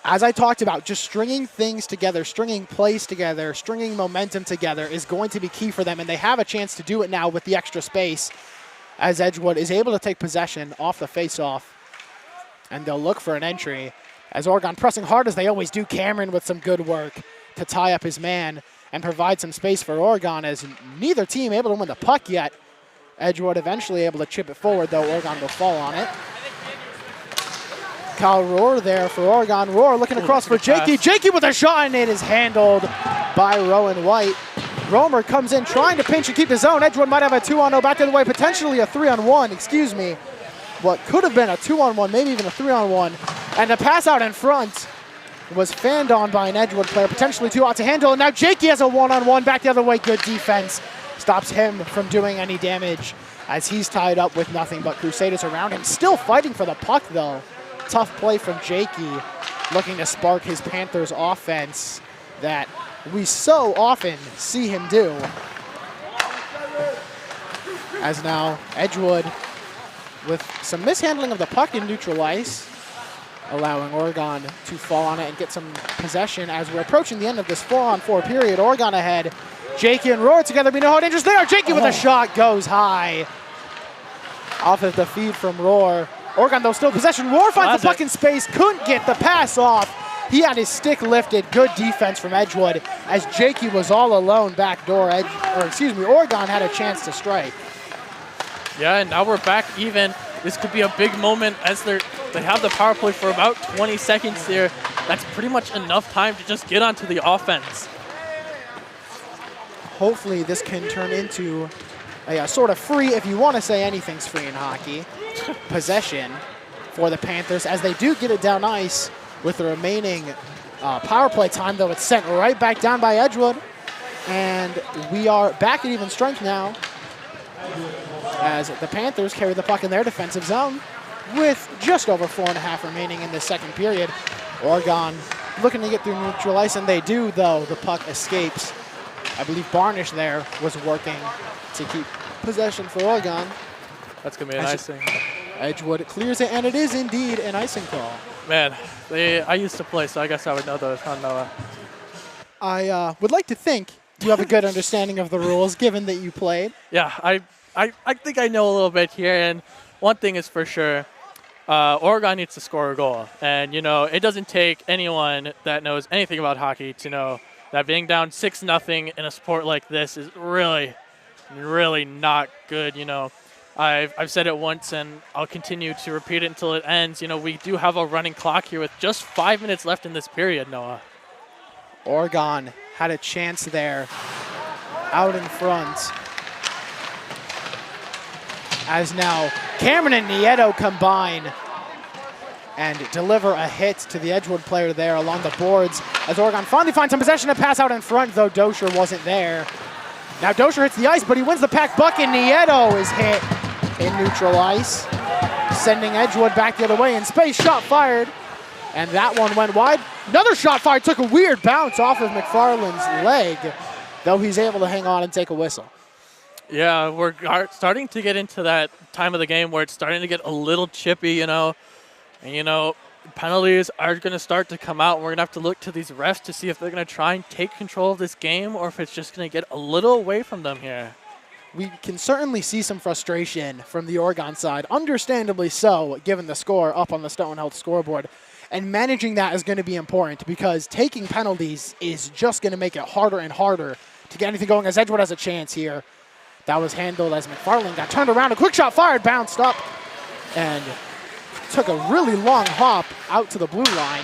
As I talked about, just stringing things together, stringing plays together, stringing momentum together is going to be key for them, and they have a chance to do it now with the extra space as Edgewood is able to take possession off the faceoff, and they'll look for an entry as Oregon pressing hard as they always do. Cameron with some good work to tie up his man and provide some space for Oregon, as neither team able to win the puck yet. Edgewood eventually able to chip it forward, though Oregon will fall on it. Kyle Rohr there for Oregon. Rohr looking across for Jakey. Jakey with a shot, and it is handled by Rowan White. Romer comes in trying to pinch and keep his own. Edgewood might have a 2-on-0 back the other way, potentially a 3-on-1, excuse me. What could have been a 2-on-1, maybe even a 3-on-1. And the pass out in front was fanned on by an Edgewood player, potentially too hot to handle. And now Jakey has a 1-on-1 back the other way. Good defense stops him from doing any damage as he's tied up with nothing but Crusaders around him. Still fighting for the puck, though. Tough play from Jakey, looking to spark his Panthers offense that we so often see him do. As now Edgewood with some mishandling of the puck in neutral ice, allowing Oregon to fall on it and get some possession as we're approaching the end of this 4-on-4 period. Oregon ahead Jakey and Roar together. We know how dangerous they are. Jakey with a shot goes high. Off of the feed from Roar. Oregon, though, still possession. Roar finds the puck in space. Couldn't get the pass off. He had his stick lifted. Good defense from Edgewood as Jakey was all alone backdoor. Oregon had a chance to strike. Yeah, and now we're back even. This could be a big moment as they have the power play for about 20 seconds here. That's pretty much enough time to just get onto the offense. Hopefully this can turn into a sort of free, if you want to say anything's free in hockey, possession for the Panthers as they do get it down ice with the remaining power play time, though it's sent right back down by Edgewood. And we are back at even strength now as the Panthers carry the puck in their defensive zone with just over 4.5 remaining in the second period. Oregon looking to get through neutral ice, and they do, though. The puck escapes. I believe Barnish there was working to keep possession for Oregon. That's going to be an icing. Edgewood clears it, and it is indeed an icing call. Man, I used to play, so I guess I would know those, huh, Noah? I would like to think you have a good understanding of the rules, given that you played. Yeah, I think I know a little bit here, and one thing is for sure, Oregon needs to score a goal. And, you know, it doesn't take anyone that knows anything about hockey to know that being down 6-0 in a sport like this is really, really not good. You know, I've said it once, and I'll continue to repeat it until it ends. You know, we do have a running clock here with just 5 minutes left in this period, Noah. Oregon had a chance there out in front. As now Cameron and Nieto combine and deliver a hit to the Edgewood player there along the boards as Oregon finally finds some possession to pass out in front, though Dosher wasn't there. Now Dosher hits the ice, but he wins the pack buck, and Nieto is hit in neutral ice, sending Edgewood back the other way in space. Shot fired, and that one went wide. Another shot fired, took a weird bounce off of McFarland's leg, though he's able to hang on and take a whistle. Yeah, we're starting to get into that time of the game where it's starting to get a little chippy, you know. And, you know, penalties are going to start to come out. We're going to have to look to these refs to see if they're going to try and take control of this game or if it's just going to get a little away from them here. We can certainly see some frustration from the Oregon side, understandably so, given the score up on the Stone Health scoreboard. And managing that is going to be important because taking penalties is just going to make it harder and harder to get anything going as Edgewood has a chance here. That was handled as McFarland got turned around. A quick shot fired, bounced up, and took a really long hop out to the blue line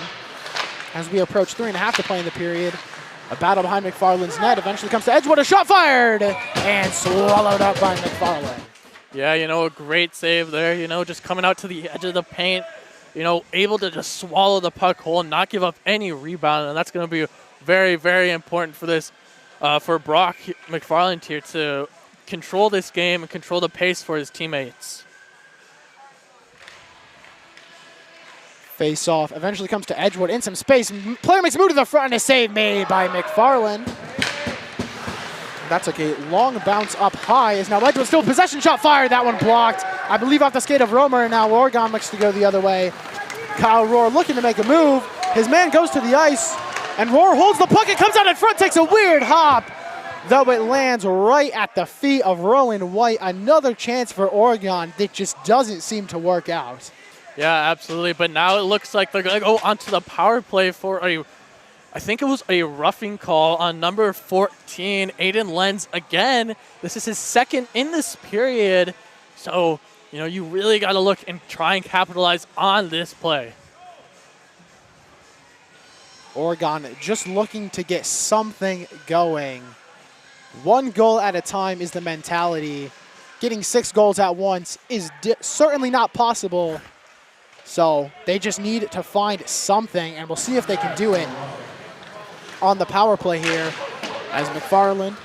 as we approach 3.5 to play in the period. A battle behind McFarland's net eventually comes to Edgewood. A shot fired and swallowed up by McFarland. Yeah, you know, a great save there. You know, just coming out to the edge of the paint, you know, able to just swallow the puck whole and not give up any rebound. And that's going to be very, very important for this, for Brock McFarland here to control this game and control the pace for his teammates. Face-off eventually comes to Edgewood in some space. Player makes a move to the front and a save made by McFarland. That took a long bounce up high as now Edgewood still possession, shot fired. That one blocked, I believe, off the skate of Romer, and now Oregon looks to go the other way. Kyle Rohr looking to make a move. His man goes to the ice, and Rohr holds the puck. It comes out in front, takes a weird hop, though it lands right at the feet of Rowan White. Another chance for Oregon that just doesn't seem to work out. Yeah, absolutely. But now it looks like they're going to go onto the power play for I think it was a roughing call on number 14, Aiden Lenz again. This is his second in this period. So, you know, you really got to look and try and capitalize on this play. Oregon just looking to get something going. One goal at a time is the mentality. Getting 6 goals at once is certainly not possible. So they just need to find something, and we'll see if they can do it on the power play here as McFarland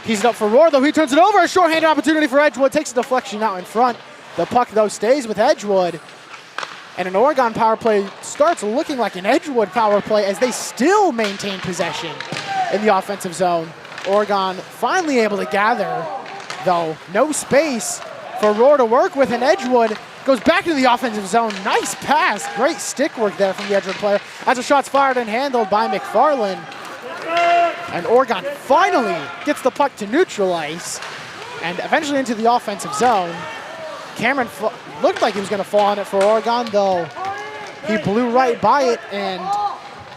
keys it up for Rohr, though he turns it over. A shorthanded opportunity for Edgewood, takes a deflection out in front. The puck, though, stays with Edgewood. And an Oregon power play starts looking like an Edgewood power play as they still maintain possession in the offensive zone. Oregon finally able to gather, though no space for Rohr to work with, and Edgewood goes back into the offensive zone. Nice pass, great stick work there from the Edgewood player as the shot's fired and handled by McFarland. And Oregon finally gets the puck to neutral ice and eventually into the offensive zone. Cameron looked like he was going to fall on it for Oregon, though he blew right by it, and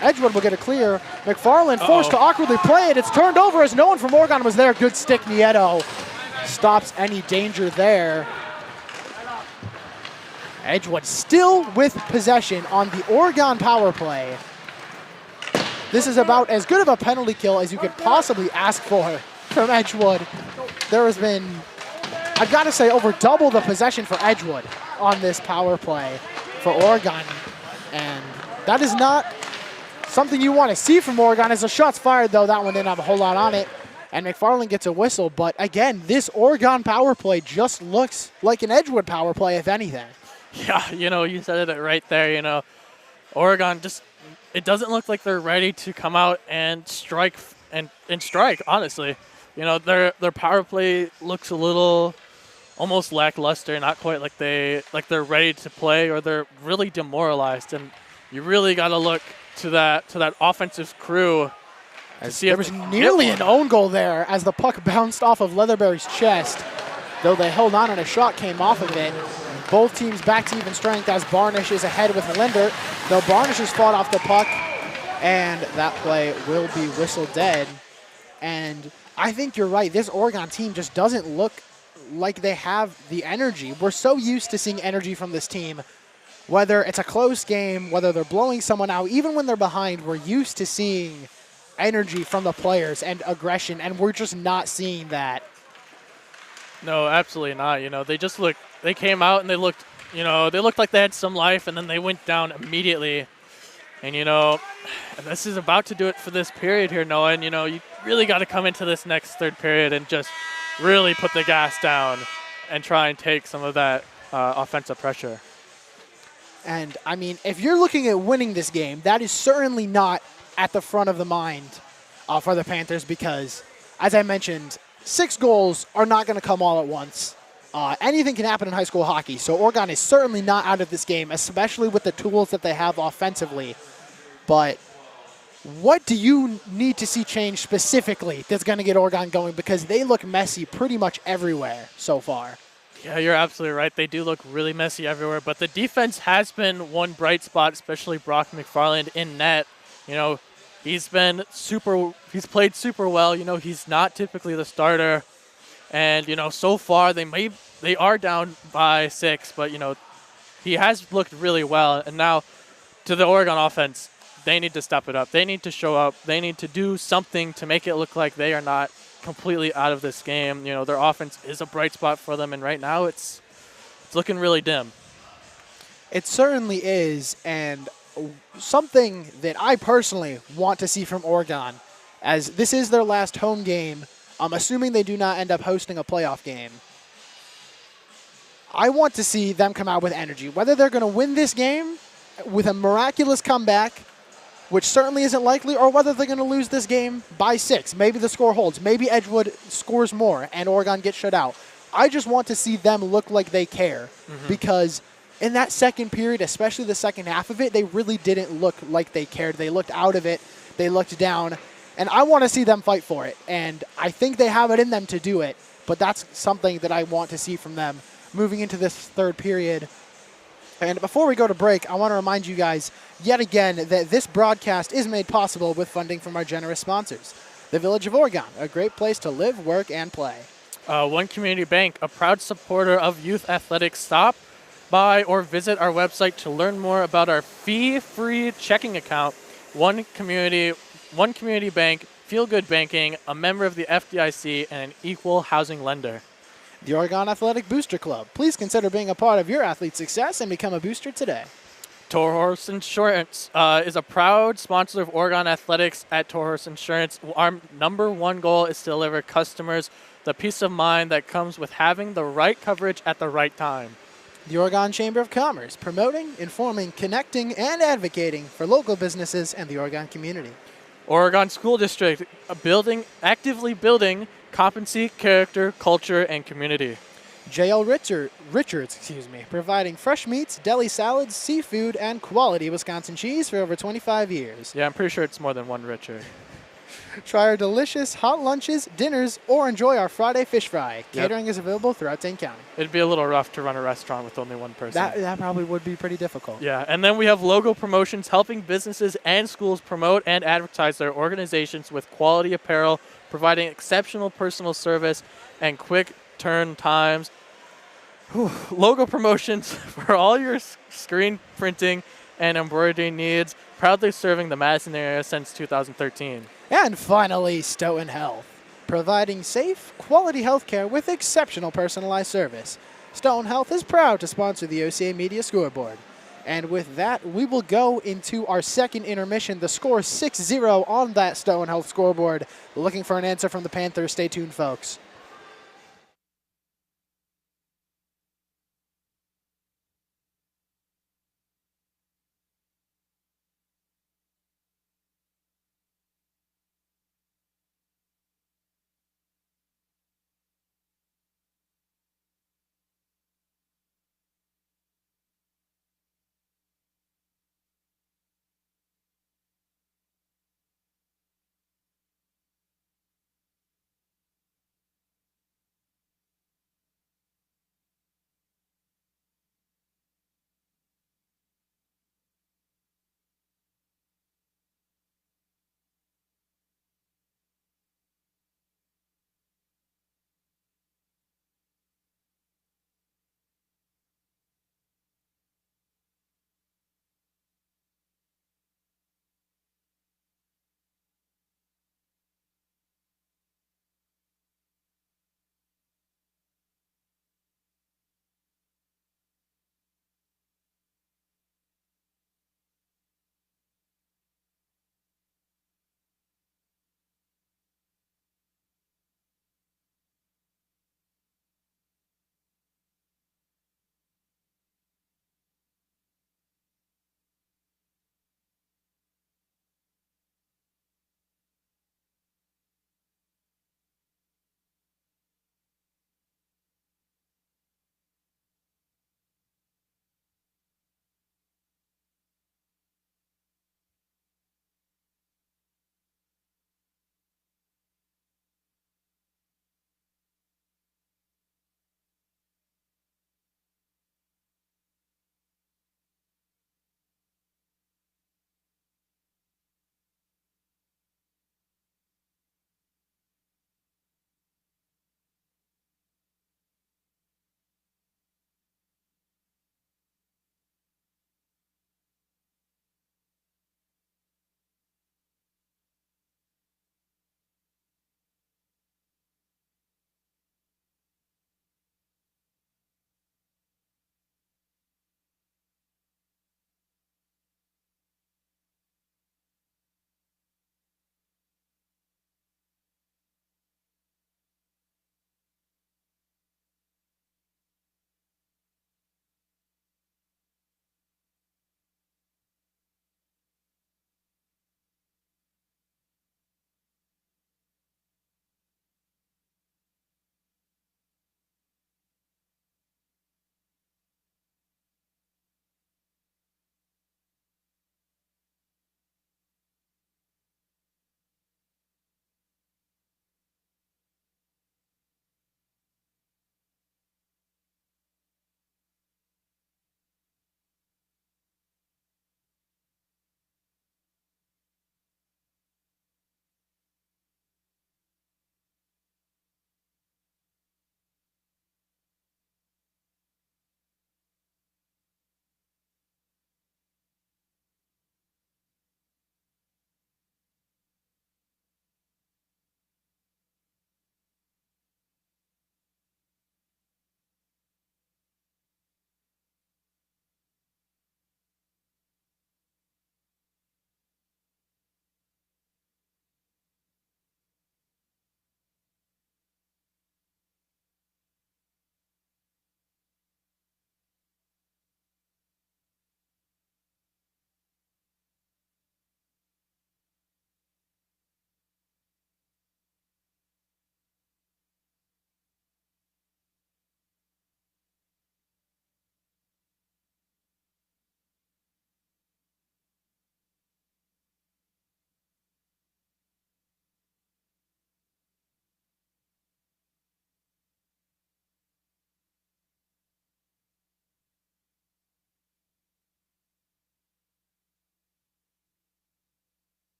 Edgewood will get a clear. McFarland forced to awkwardly play it. It's turned over as no one from Oregon was there. Good stick, Nieto stops any danger there. Edgewood still with possession on the Oregon power play. This is about as good of a penalty kill as you could possibly ask for from Edgewood. There has been, I've got to say, over double the possession for Edgewood on this power play for Oregon. And that is not something you want to see from Oregon. As the shot's fired, though, that one didn't have a whole lot on it. And McFarland gets a whistle. But again, this Oregon power play just looks like an Edgewood power play, if anything. Yeah, you said it right there. Oregon just, it doesn't look like they're ready to come out and strike and strike, honestly. Their power play looks a little almost lackluster, not quite like they're ready to play, or they're really demoralized. And you really got to look to that offensive crew to see there was nearly an own goal there as the puck bounced off of Leatherberry's chest, though they held on and a shot came off of it. Both teams back to even strength as Barnish is ahead with Linder, though Barnish has fought off the puck, and that play will be whistled dead. And I think you're right. This Oregon team just doesn't look like they have the energy. We're so used to seeing energy from this team, whether it's a close game, whether they're blowing someone out, even when they're behind, we're used to seeing energy from the players and aggression, and we're just not seeing that. No, absolutely not. They came out and they looked like they had some life, and then they went down immediately. And, this is about to do it for this period here, Noah. And, you really got to come into this next third period and just really put the gas down and try and take some of that offensive pressure. And, I mean, if you're looking at winning this game, that is certainly not at the front of the mind for the Panthers because, as I mentioned, 6 goals are not going to come all at once. Anything can happen in high school hockey, so Oregon is certainly not out of this game, especially with the tools that they have offensively. But what do you need to see change specifically that's going to get Oregon going? Because they look messy pretty much everywhere so far. Yeah, you're absolutely right. They do look really messy everywhere, but the defense has been one bright spot, especially Brock McFarland in net. He's played super well. He's not typically the starter. And, so far they are down by 6, but, he has looked really well. And now to the Oregon offense, they need to step it up. They need to show up. They need to do something to make it look like they are not completely out of this game. Their offense is a bright spot for them, and right now it's looking really dim. It certainly is, and something that I personally want to see from Oregon, as this is their last home game, I'm assuming they do not end up hosting a playoff game. I want to see them come out with energy. Whether they're going to win this game with a miraculous comeback, which certainly isn't likely, or whether they're going to lose this game by 6. Maybe the score holds. Maybe Edgewood scores more and Oregon gets shut out. I just want to see them look like they care because in that second period, especially the second half of it, they really didn't look like they cared. They looked out of it. They looked down. And I want to see them fight for it. And I think they have it in them to do it. But that's something that I want to see from them moving into this third period. And before we go to break, I want to remind you guys yet again that this broadcast is made possible with funding from our generous sponsors. The Village of Oregon, a great place to live, work, and play. One Community Bank, a proud supporter of youth athletics. Stop by or visit our website to learn more about our fee-free checking account. One Community Bank, Feel Good Banking, a member of the FDIC, and an equal housing lender. The Oregon Athletic Booster Club. Please consider being a part of your athlete's success and become a booster today. Toro Horse Insurance is a proud sponsor of Oregon Athletics. At Toro Horse Insurance, our number one goal is to deliver customers the peace of mind that comes with having the right coverage at the right time. The Oregon Chamber of Commerce, promoting, informing, connecting, and advocating for local businesses and the Oregon community. Oregon School District, actively building competency, character, culture, and community. J.L. Richards, providing fresh meats, deli salads, seafood, and quality Wisconsin cheese for over 25 years. Yeah, I'm pretty sure it's more than one Richard. Try our delicious hot lunches, dinners, or enjoy our Friday fish fry. Yep. Catering is available throughout Dane County. It'd be a little rough to run a restaurant with only one person. That probably would be pretty difficult. Yeah, and then we have Logo Promotions, helping businesses and schools promote and advertise their organizations with quality apparel, providing exceptional personal service and quick turn times. Logo Promotions for all your screen printing and embroidery needs, proudly serving the Madison area since 2013. And finally, Stoughton Health, providing safe, quality healthcare with exceptional personalized service. Stoughton Health is proud to sponsor the OCA Media Scoreboard. And with that, we will go into our second intermission. The score 6-0 on that Stoughton Health scoreboard. Looking for an answer from the Panthers. Stay tuned, folks.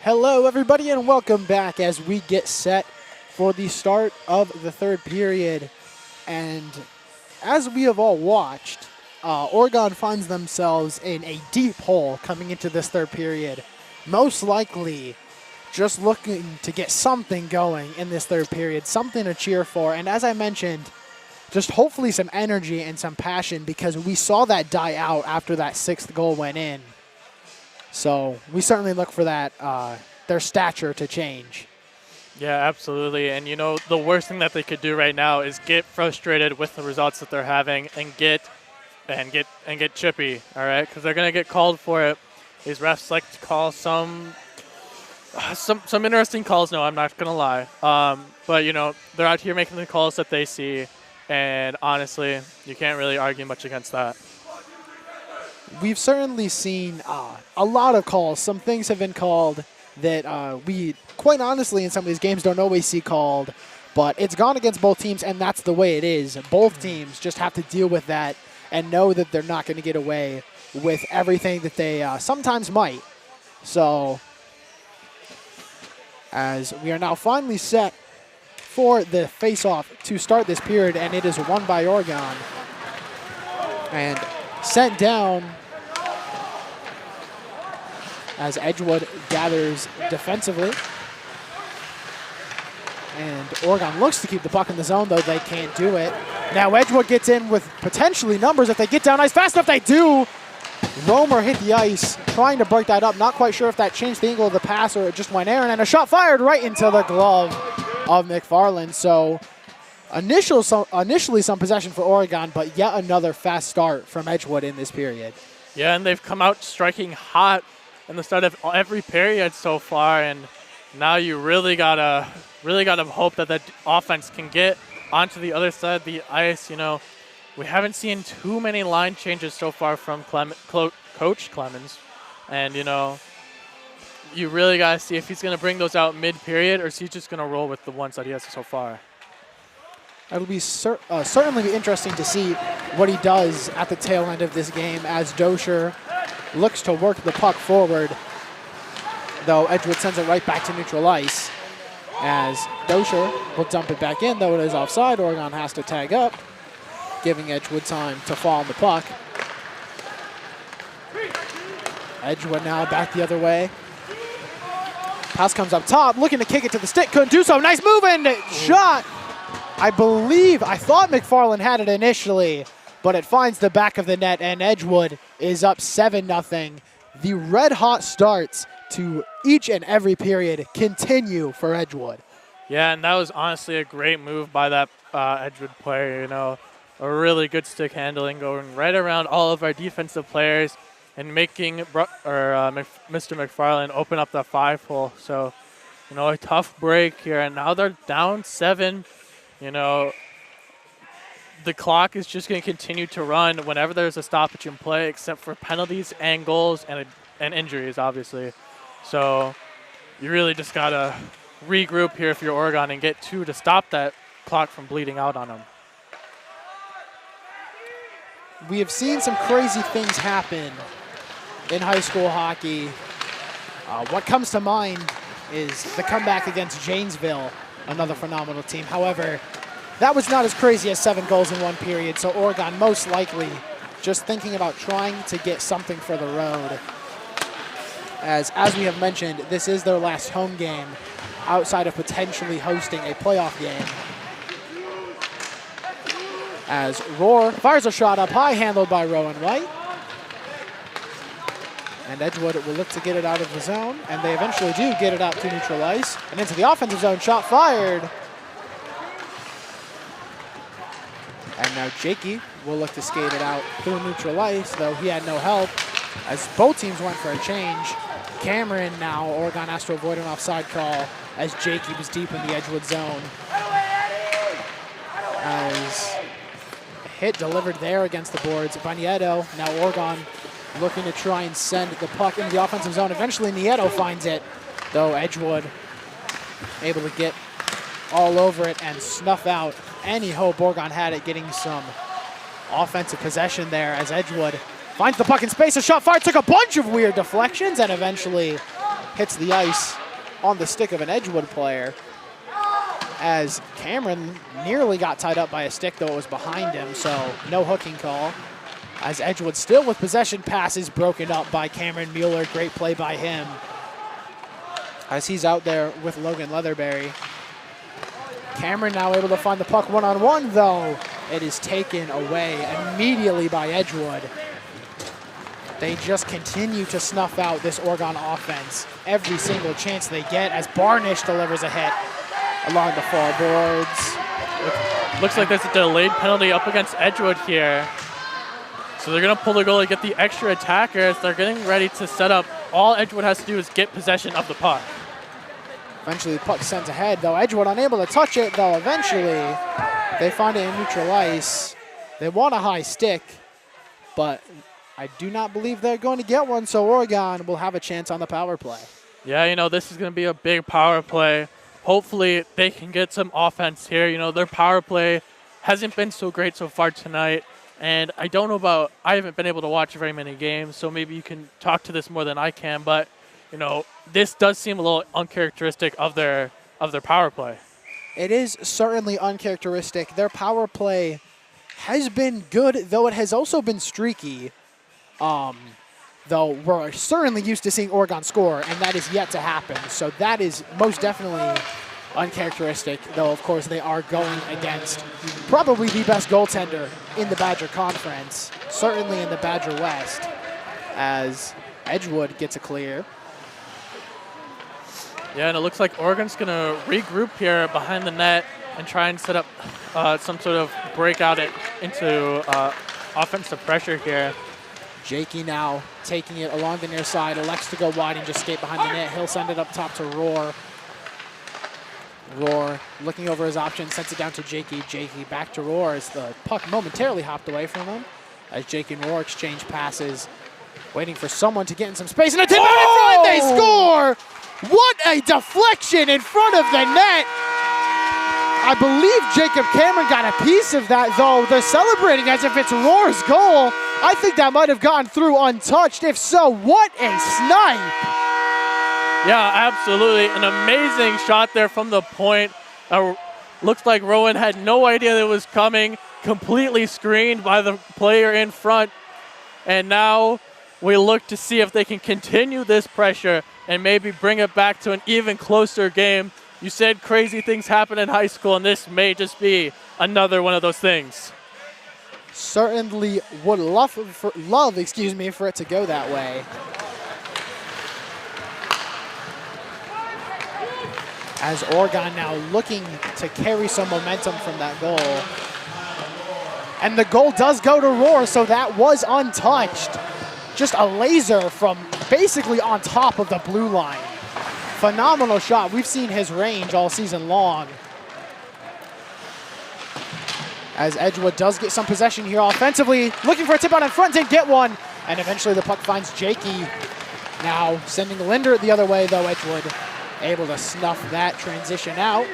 Hello, everybody, and welcome back as we get set for the start of the third period. And as we have all watched, Oregon finds themselves in a deep hole coming into this third period, most likely just looking to get something going in this third period, something to cheer for. And as I mentioned, just hopefully some energy and some passion, because we saw that die out after that sixth goal went in. So we certainly look for that, their stature to change. Yeah, absolutely. And you know, the worst thing that they could do right now is get frustrated with the results that they're having and get chippy. All right, because they're gonna get called for it. These refs like to call some interesting calls. No, I'm not gonna lie. But you know, they're out here making the calls that they see, and honestly, you can't really argue much against that. We've certainly seen a lot of calls. Some things have been called that we, quite honestly, in some of these games don't always see called, but it's gone against both teams, and that's the way it is. Both teams just have to deal with that and know that they're not going to get away with everything that they sometimes might. So, as we are now finally set for the face-off to start this period, and it is won by Oregon. And sent down as Edgewood gathers defensively. And Oregon looks to keep the puck in the zone, though they can't do it. Now Edgewood gets in with potentially numbers if they get down ice fast enough. They do. Romer hit the ice, trying to break that up. Not quite sure if that changed the angle of the pass or it just went errant. And a shot fired right into the glove of McFarland. So initially some possession for Oregon, but yet another fast start from Edgewood in this period. Yeah, and they've come out striking hot in the start of every period so far, and now you really gotta hope that offense can get onto the other side of the ice. You know, we haven't seen too many line changes so far from Coach Clemens, and you know, you really gotta see if he's gonna bring those out mid-period or is he just gonna roll with the ones that he has so far. It'll be certainly be interesting to see what he does at the tail end of this game as Dosher looks to work the puck forward, though Edgewood sends it right back to neutral ice. As Dosher will dump it back in, though it is offside. Oregon has to tag up, giving Edgewood time to fall on the puck. Edgewood now back the other way. Pass comes up top, looking to kick it to the stick, couldn't do so. Nice move and shot. I thought McFarland had it initially, but it finds the back of the net, and Edgewood is up 7-0. The red-hot starts to each and every period continue for Edgewood. Yeah, and that was honestly a great move by that Edgewood player. You know, a really good stick handling, going right around all of our defensive players and making Mr. McFarland open up that 5-hole. So, you know, a tough break here, and now they're down 7. You know, the clock is just going to continue to run whenever there's a stoppage in play, except for penalties and goals and injuries, obviously. So you really just got to regroup here if you're Oregon and get 2 to stop that clock from bleeding out on them. We have seen some crazy things happen in high school hockey. What comes to mind is the comeback against Janesville, another phenomenal team. However, that was not as crazy as 7 goals in one period, so Oregon most likely just thinking about trying to get something for the road. As we have mentioned, this is their last home game outside of potentially hosting a playoff game. As Rohr fires a shot up high, handled by Rowan White. And Edgewood will look to get it out of the zone, and they eventually do get it out to neutral ice. And into the offensive zone, shot fired. And now Jakey will look to skate it out through neutral ice, though he had no help, as both teams went for a change. Cameron now, Oregon has to avoid an offside call as Jakey was deep in the Edgewood zone. As a hit delivered there against the boards by Nieto. Now Oregon looking to try and send the puck into the offensive zone. Eventually Nieto finds it, though Edgewood able to get all over it and snuff out any hope Oregon had at getting some offensive possession there, as Edgewood finds the puck in space. A shot fired, took a bunch of weird deflections, and eventually hits the ice on the stick of an Edgewood player, as Cameron nearly got tied up by a stick, though it was behind him, so no hooking call. As Edgewood still with possession, passes broken up by Cameron Mueller. Great play by him as he's out there with Logan Leatherberry. Cameron now able to find the puck one-on-one, though. It is taken away immediately by Edgewood. They just continue to snuff out this Oregon offense every single chance they get as Barnish delivers a hit along the far boards. Looks like there's a delayed penalty up against Edgewood here. So they're going to pull the goalie, get the extra attackers. They're getting ready to set up. All Edgewood has to do is get possession of the puck. Eventually the puck sent ahead, though. Edgewood unable to touch it, though. Eventually they find it in neutral ice. They want a high stick, but I do not believe they're going to get one, so Oregon will have a chance on the power play. Yeah, you know, this is going to be a big power play. Hopefully they can get some offense here. You know, their power play hasn't been so great so far tonight. And I don't know about, I haven't been able to watch very many games, so maybe you can talk to this more than I can. But, you know, this does seem a little uncharacteristic of their power play. It is certainly uncharacteristic. Their power play has been good, though it has also been streaky. Though we're certainly used to seeing Oregon score, and that is yet to happen. So that is most definitely uncharacteristic, though, of course, they are going against probably the best goaltender in the Badger Conference, certainly in the Badger West, as Edgewood gets a clear. Yeah, and it looks like Oregon's going to regroup here behind the net and try and set up some sort of breakout into offensive pressure here. Jakey now taking it along the near side, elects to go wide and just skate behind the net. He'll send it up top to Rohr. Rohr looking over his options, sends it down to Jakey. Jakey back to Rohr as the puck momentarily hopped away from him. As Jakey and Rohr exchange passes, waiting for someone to get in some space. And a tip out in front, they score! What a deflection in front of the net! I believe Jacob Cameron got a piece of that, though. They're celebrating as if it's Rohr's goal. I think that might have gone through untouched. If so, what a snipe! Yeah, absolutely. An amazing shot there from the point. Looks like Rowan had no idea that it was coming. Completely screened by the player in front. And now we look to see if they can continue this pressure and maybe bring it back to an even closer game. You said crazy things happen in high school, and this may just be another one of those things. Certainly would love for it to go that way. As Oregon now looking to carry some momentum from that goal. And the goal does go to Rohr, so that was untouched. Just a laser from basically on top of the blue line. Phenomenal shot. We've seen his range all season long. As Edgewood does get some possession here offensively, looking for a tip out in front, didn't get one. And eventually the puck finds Jakey. Now sending Linder the other way, though. Edgewood able to snuff that transition out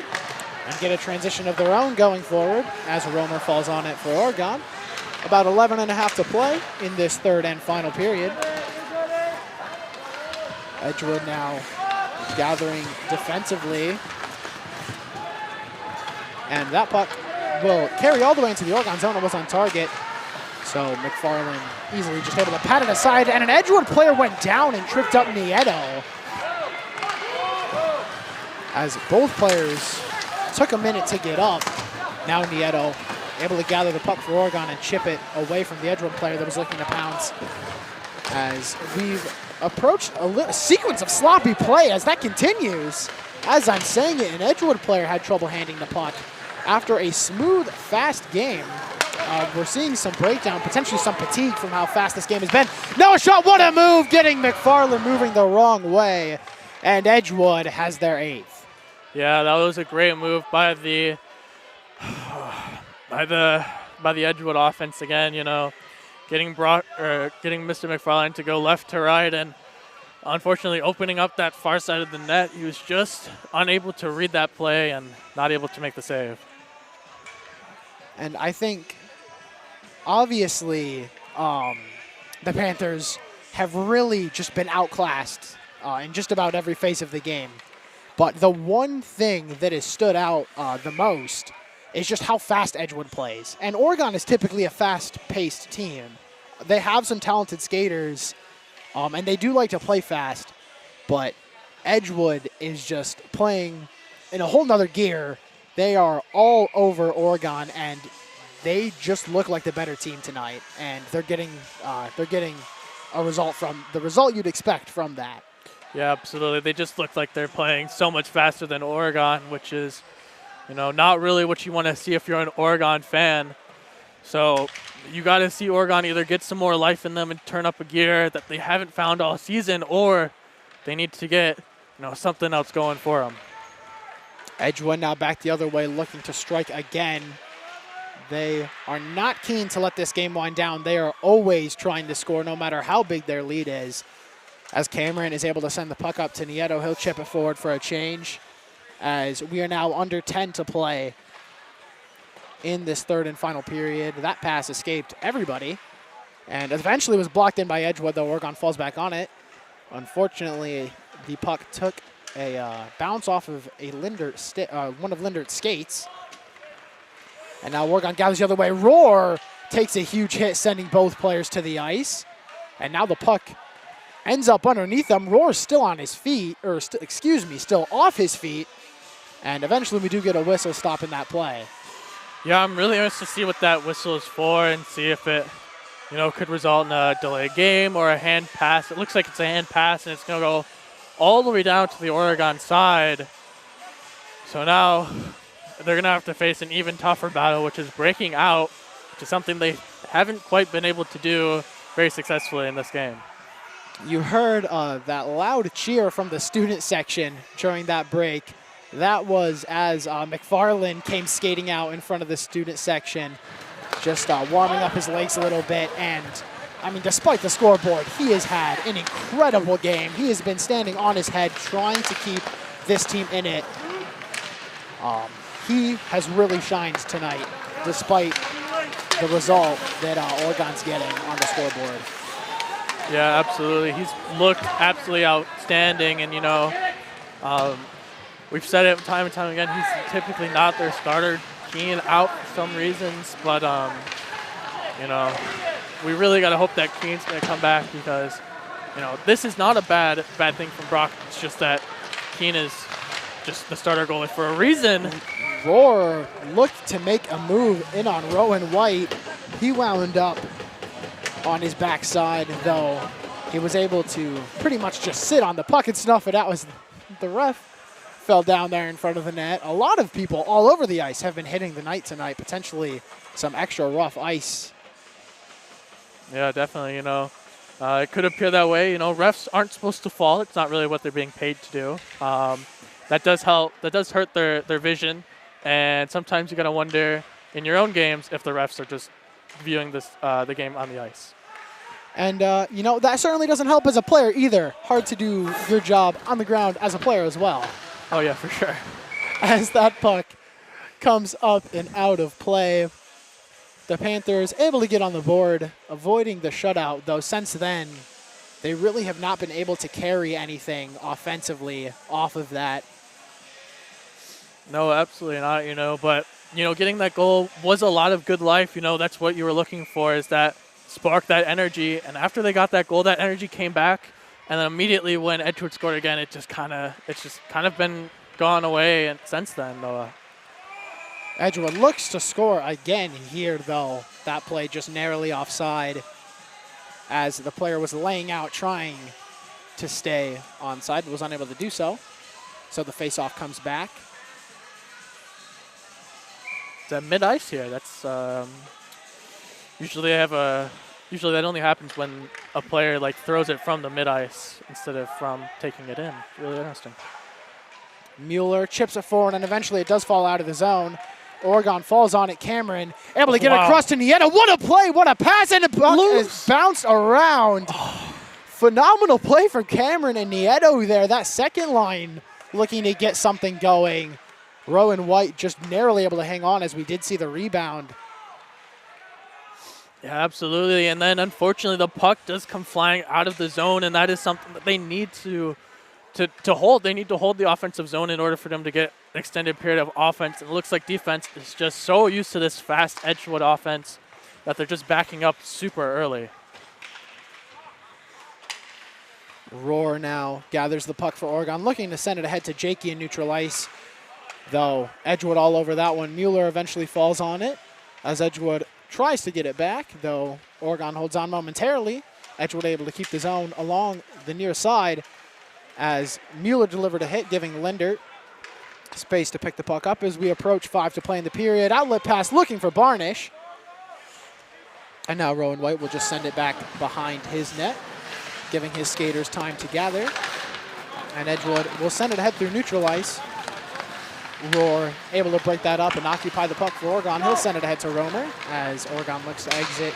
and get a transition of their own going forward as Romer falls on it for Oregon. About 11 and a half to play in this third and final period. Edgewood now gathering defensively. And that puck will carry all the way into the Oregon zone. It was on target. So McFarland easily just able to pat it aside. And an Edgewood player went down and tripped up Nieto. As both players took a minute to get up. Now Nieto able to gather the puck for Oregon and chip it away from the Edgewood player that was looking to pounce. As we've approached a sequence of sloppy play as that continues. As I'm saying it, an Edgewood player had trouble handing the puck. After a smooth, fast game, we're seeing some breakdown, potentially some fatigue from how fast this game has been. Now a shot, what a move, getting McFarland moving the wrong way. And Edgewood has their 8th. Yeah, that was a great move by the Edgewood offense again, you know, getting Mr. McFarland to go left to right and unfortunately opening up that far side of the net. He was just unable to read that play and not able to make the save. And I think obviously the Panthers have really just been outclassed in just about every phase of the game. But the one thing that has stood out the most is just how fast Edgewood plays. And Oregon is typically a fast-paced team. They have some talented skaters, and they do like to play fast, but Edgewood is just playing in a whole nother gear. They are all over Oregon, and they just look like the better team tonight. And they're getting a result from the result you'd expect from that. Yeah, absolutely. They just look like they're playing so much faster than Oregon, which is, not really what you want to see if you're an Oregon fan. So you got to see Oregon either get some more life in them and turn up a gear that they haven't found all season, or they need to get, something else going for them. Edgewood now back the other way, looking to strike again. They are not keen to let this game wind down. They are always trying to score, no matter how big their lead is. As Cameron is able to send the puck up to Nieto, he'll chip it forward for a change, as we are now under 10 to play in this third and final period. That pass escaped everybody and eventually was blocked in by Edgewood, though Oregon falls back on it. Unfortunately, the puck took a bounce off of a one of Lindert's skates. And now Oregon gathers the other way. Roar takes a huge hit, sending both players to the ice. And now the puck ends up underneath them. Roar's still on his feet, or still off his feet. And eventually we do get a whistle stopping that play. Yeah, I'm really interested to see what that whistle is for and see if it, could result in a delayed game or a hand pass. It looks like it's a hand pass, and it's going to go all the way down to the Oregon side. So now they're going to have to face an even tougher battle, which is breaking out, which is something they haven't quite been able to do very successfully in this game. You heard that loud cheer from the student section during that break. That was as McFarland came skating out in front of the student section, just warming up his legs a little bit. And, despite the scoreboard, he has had an incredible game. He has been standing on his head trying to keep this team in it. He has really shined tonight, despite the result that Oregon's getting on the scoreboard. Yeah, absolutely. He's looked absolutely outstanding, and we've said it time and time again. He's typically not their starter. Keen out for some reasons, but we really got to hope that Keen's going to come back, because this is not a bad thing from Brock. It's just that Keen is just the starter goalie for a reason. Roar looked to make a move in on Rowan White. He wound up on his backside, though he was able to pretty much just sit on the puck and snuff it out as the ref fell down there in front of the net. A lot of people all over the ice have been hitting the net tonight, potentially some extra rough ice. Yeah, definitely, it could appear that way. Refs aren't supposed to fall. It's not really what they're being paid to do. That does help. That does hurt their vision. And sometimes you got to wonder in your own games if the refs are just viewing the game on the ice. And, that certainly doesn't help as a player either. Hard to do your job on the ground as a player as well. Oh, yeah, for sure. As that puck comes up and out of play, the Panthers able to get on the board, avoiding the shutout, though since then they really have not been able to carry anything offensively off of that. No, absolutely not, but, getting that goal was a lot of good life. That's what you were looking for, is that spark, that energy. And after they got that goal, that energy came back. And then immediately when Edgewood scored again, it's just kind of been gone away. And since then, though. Edgewood looks to score again here, though. That play just narrowly offside, as the player was laying out trying to stay onside, but was unable to do so. So the faceoff comes back. It's at mid-ice here. That's usually that only happens when a player throws it from the mid-ice instead of from taking it in. Really interesting. Mueller chips it forward, and eventually it does fall out of the zone. Oregon falls on it. Cameron able to get across to Nieto. What a play! What a pass! And it bounced around. Phenomenal play from Cameron and Nieto there. That second line looking to get something going. Rowan White just narrowly able to hang on, as we did see the rebound. Yeah, absolutely. And then unfortunately the puck does come flying out of the zone, and that is something that they need to to hold. They need to hold the offensive zone in order for them to get an extended period of offense. And it looks like defense is just so used to this fast Edgewood offense that they're just backing up super early. Roar now gathers the puck for Oregon, looking to send it ahead to Jakey in neutral ice. Though Edgewood all over that one. Mueller eventually falls on it as Edgewood tries to get it back, though Oregon holds on momentarily. Edgewood able to keep the zone along the near side as Mueller delivered a hit, giving Linder space to pick the puck up as we approach 5 to play in the period. Outlet pass looking for Barnish. And now Rowan White will just send it back behind his net, giving his skaters time to gather. And Edgewood will send it ahead through neutral ice. Roar able to break that up and occupy the puck for Oregon. He'll send it ahead to Romer as Oregon looks to exit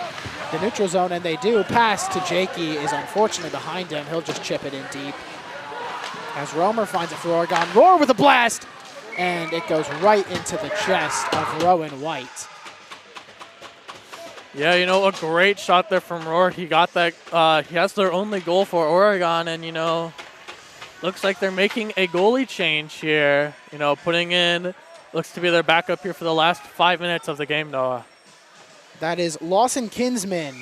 the neutral zone, and they do. Pass to Jakey is unfortunately behind him. He'll just chip it in deep as Romer finds it for Oregon. Roar with a blast, and it goes right into the chest of Rowan White. Yeah, you know, a great shot there from Roar. He got that. He has their only goal for Oregon, and, you know, looks like they're making a goalie change here. You know, putting in, looks to be their backup here for the last 5 minutes of the game, Noah. That is Lawson Kinsman.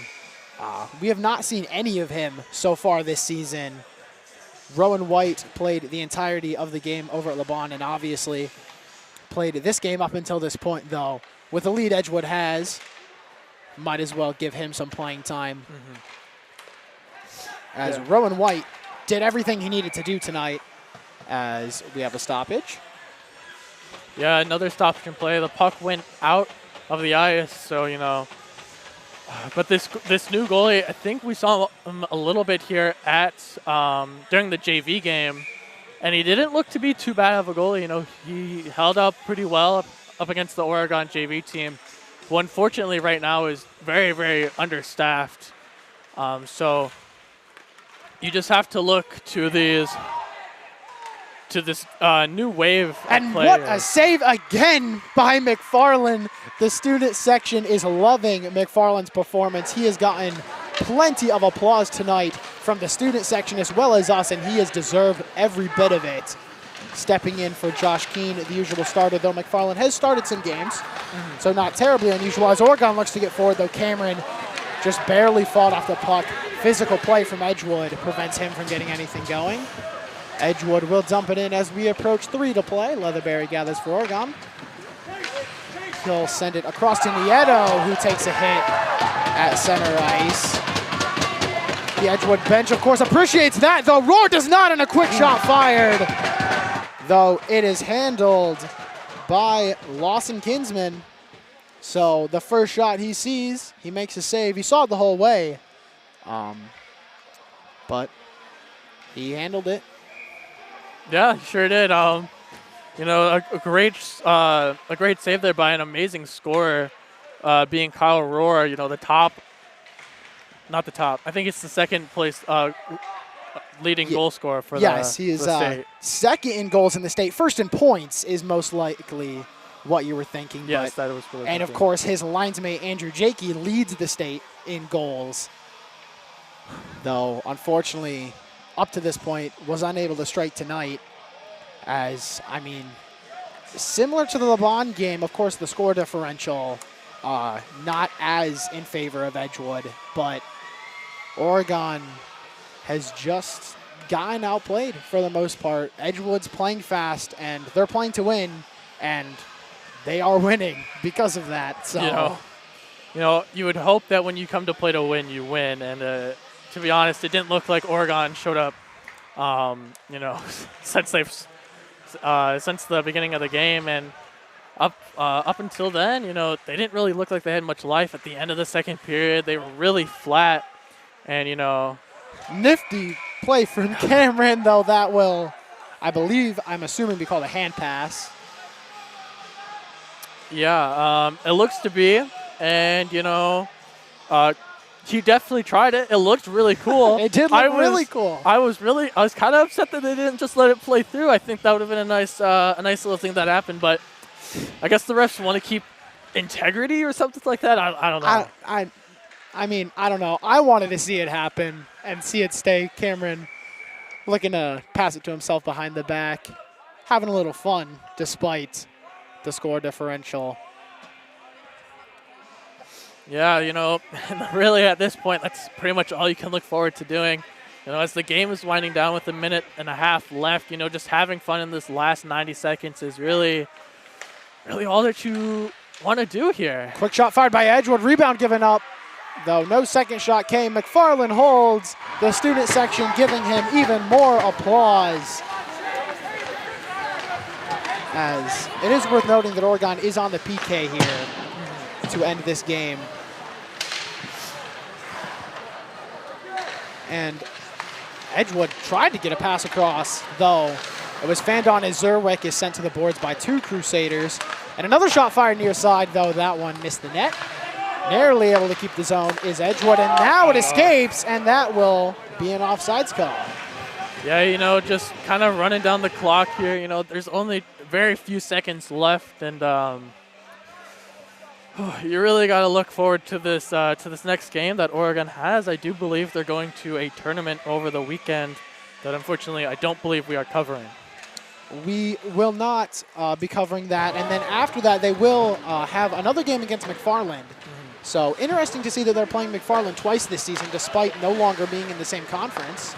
We have not seen any of him so far this season. Rowan White played the entirety of the game over at LeBron and obviously played this game up until this point, though. With the lead Edgewood has, might as well give him some playing time. As Rowan White did everything he needed to do tonight as we have a stoppage. Yeah, another stoppage in play. The puck went out of the ice, so, you know. But this new goalie, I think we saw him a little bit here at during the JV game, and he didn't look to be too bad of a goalie. You know, he held up pretty well up against the Oregon JV team, who unfortunately right now is very, very understaffed. So you just have to look to this new wave of and players. What a save again by McFarland. The student section is loving McFarland's performance. He has gotten plenty of applause tonight from the student section as well as us, and he has deserved every bit of it. Stepping in for Josh Keene, the usual starter, though McFarland has started some games, so not terribly unusual. As Oregon looks to get forward, though, Cameron just barely fought off the puck. Physical play from Edgewood prevents him from getting anything going. Edgewood will dump it in as we approach 3 to play. Leatherberry gathers for Oregon. He'll send it across to Nieto, who takes a hit at center ice. The Edgewood bench, of course, appreciates that, though Roar does not, and a quick shot fired. Though it is handled by Lawson Kinsman. So the first shot he sees, he makes a save. He saw it the whole way, but he handled it. Yeah, he sure did. You know, a great save there by an amazing scorer, being Kyle Roar. You know, not the top. I think it's the second place leading goal scorer for the state. He is second in goals in the state. First in points is most likely what you were thinking. Yes, that was really. And of course, his linesmate Andrew Jakey leads the state in goals. Though, unfortunately, up to this point, was unable to strike tonight. As, I mean, similar to the LeBron game, of course, the score differential not as in favor of Edgewood, but Oregon has just gotten outplayed for the most part. Edgewood's playing fast, and they're playing to win, and they are winning because of that. So, you know, you would hope that when you come to play to win, you win. And to be honest, it didn't look like Oregon showed up, you know, since the beginning of the game, and up until then, you know, they didn't really look like they had much life. At the end of the second period, they were really flat, and, you know. Nifty play from Cameron, though that will, I'm assuming, be called a hand pass. Yeah, it looks to be, and, you know, he definitely tried it. It looked really cool. It did look really cool. I was kind of upset that they didn't just let it play through. I think that would have been a nice little thing that happened. But I guess the refs want to keep integrity or something like that. I don't know. I mean, I don't know. I wanted to see it happen and see it stay Cameron looking to pass it to himself behind the back, having a little fun despite the score differential. Yeah, you know, really at this point, that's pretty much all you can look forward to doing. You know, as the game is winding down with 1.5 minutes left, you know, just having fun in this last 90 seconds is really all that you want to do here. Quick shot fired by Edgewood, rebound given up. Though no second shot came, McFarland holds, the student section giving him even more applause. As it is worth noting that Oregon is on the PK here to end this game. And Edgewood tried to get a pass across, though it was fanned on as Zerwick is sent to the boards by 2 Crusaders. And another shot fired near side, though that one missed the net. Narrowly able to keep the zone is Edgewood, and now it escapes, and that will be an offsides call. Yeah, you know, just kind of running down the clock here. You know, there's only very few seconds left, and you really got to look forward to this next game that Oregon has. I do believe they're going to a tournament over the weekend that unfortunately I don't believe we are covering. We will not be covering that, and then after that they will have another game against McFarland. So interesting to see that they're playing McFarland twice this season despite no longer being in the same conference.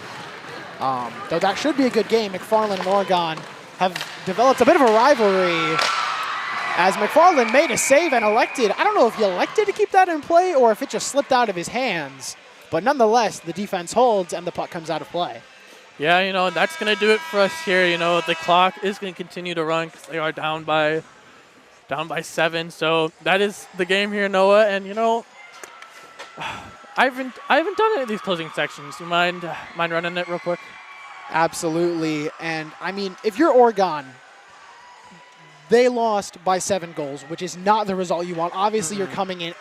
Though that should be a good game. McFarland and Oregon have developed a bit of a rivalry as McFarland made a save and elected. I don't know if he elected to keep that in play or if it just slipped out of his hands. But nonetheless, the defense holds and the puck comes out of play. Yeah, you know, that's going to do it for us here. You know, the clock is going to continue to run because they are down by 7. So that is the game here, Noah. And, you know, I haven't done any of these closing sections. You mind running it real quick? Absolutely. And, I mean, if you're Oregon, they lost by 7 goals, which is not the result you want. Obviously, you're coming in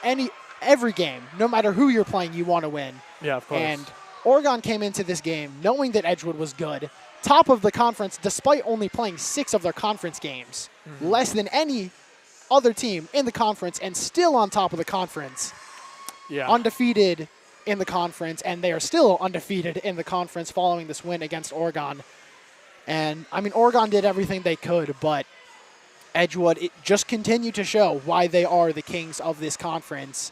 every game, no matter who you're playing, you want to win. Yeah, of course. And Oregon came into this game knowing that Edgewood was good, top of the conference despite only playing 6 of their conference games, less than any other team in the conference, and still on top of the conference. Yeah. Undefeated in the conference, and they are still undefeated in the conference following this win against Oregon. And, I mean, Oregon did everything they could, but Edgewood, it just continued to show why they are the kings of this conference.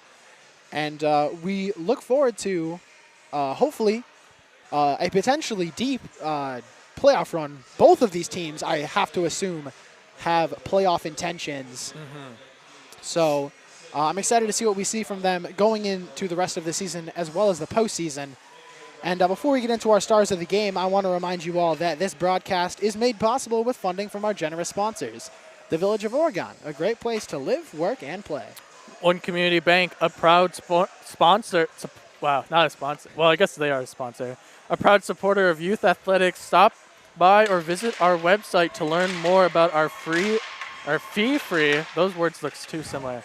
And we look forward to, hopefully, a potentially deep playoff run. Both of these teams, I have to assume, have playoff intentions. So I'm excited to see what we see from them going into the rest of the season as well as the postseason. And before we get into our stars of the game, I want to remind you all that this broadcast is made possible with funding from our generous sponsors. The Village of Oregon, a great place to live, work, and play. One Community Bank, a proud sponsor. Wow, not a sponsor. Well, I guess they are a sponsor. A proud supporter of youth athletics. Stop by or visit our website to learn more about our fee-free, those words look too similar,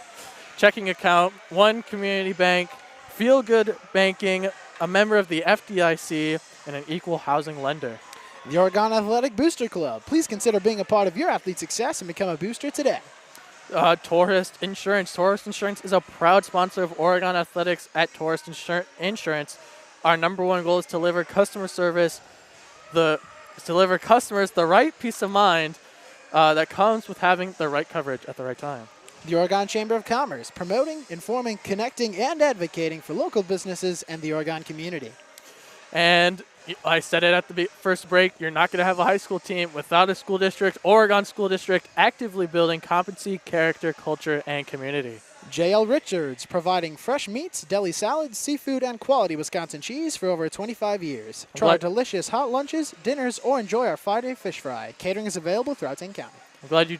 checking account. One Community Bank, Feel Good Banking, a member of the FDIC, and an equal housing lender. The Oregon Athletic Booster Club. Please consider being a part of your athlete's success and become a booster today. Tourist Insurance. Tourist Insurance is a proud sponsor of Oregon Athletics at Tourist Insurance. Our number one goal is to deliver customers the right peace of mind that comes with having the right coverage at the right time. The Oregon Chamber of Commerce, promoting, informing, connecting, and advocating for local businesses and the Oregon community. And I said it at the first break, you're not going to have a high school team without a school district. Oregon School District actively building competency, character, culture, and community. J.L. Richards, providing fresh meats, deli salads, seafood, and quality Wisconsin cheese for over 25 years. Try our delicious hot lunches, dinners, or enjoy our Friday fish fry. Catering is available throughout St. County. I'm glad you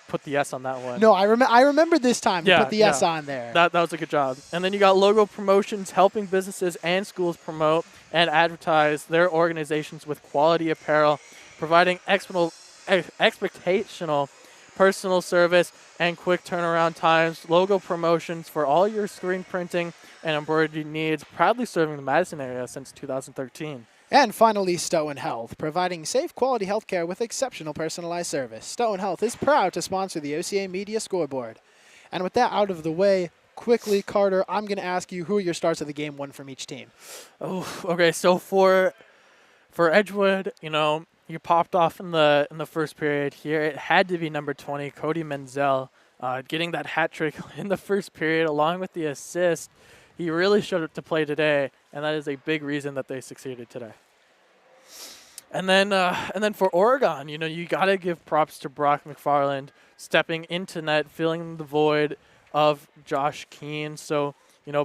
put the S on that one. No, I remembered this time to put the S on there. That was a good job. And then you got Logo Promotions, helping businesses and schools promote and advertise their organizations with quality apparel, providing expectational personal service and quick turnaround times. Logo Promotions for all your screen printing and embroidery needs, proudly serving the Madison area since 2013. And finally, Stoughton Health, providing safe, quality healthcare with exceptional personalized service. Stoughton Health is proud to sponsor the OCA Media Scoreboard. And with that out of the way, quickly, Carter, I'm going to ask you who are your stars of the game, one from each team. Oh, okay. So for For Edgewood, he popped off in the first period here. It had to be number 20, Cody Menzel, getting that hat trick in the first period along with the assist. He really showed up to play today, and that is a big reason that they succeeded today. And then for Oregon, you got to give props to Brock McFarland stepping into net, filling the void of Josh Keane. So,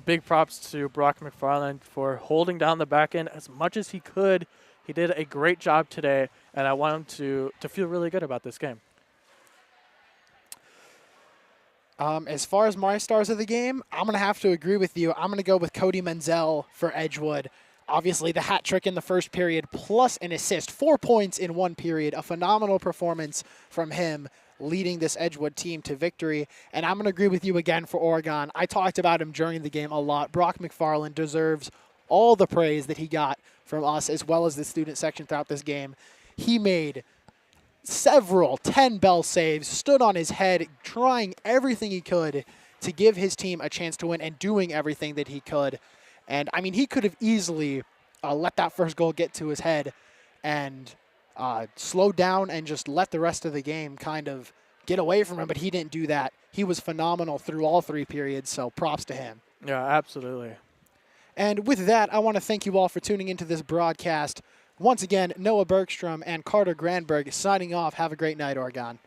big props to Brock McFarland for holding down the back end as much as he could. He did a great job today, and I want him to feel really good about this game. As far as my stars of the game, I'm going to have to agree with you. I'm going to go with Cody Menzel for Edgewood. Obviously, the hat trick in the first period plus an assist. 4 points in one period. A phenomenal performance from him leading this Edgewood team to victory. And I'm going to agree with you again for Oregon. I talked about him during the game a lot. Brock McFarland deserves all the praise that he got from us as well as the student section throughout this game. He made several 10-bell saves, stood on his head, trying everything he could to give his team a chance to win and doing everything that he could. And, he could have easily let that first goal get to his head and slowed down and just let the rest of the game kind of get away from him, but he didn't do that. He was phenomenal through all 3 periods, so props to him. Yeah, absolutely. And with that, I want to thank you all for tuning into this broadcast. Once again, Noah Bergstrom and Carter Granberg signing off. Have a great night, Oregon.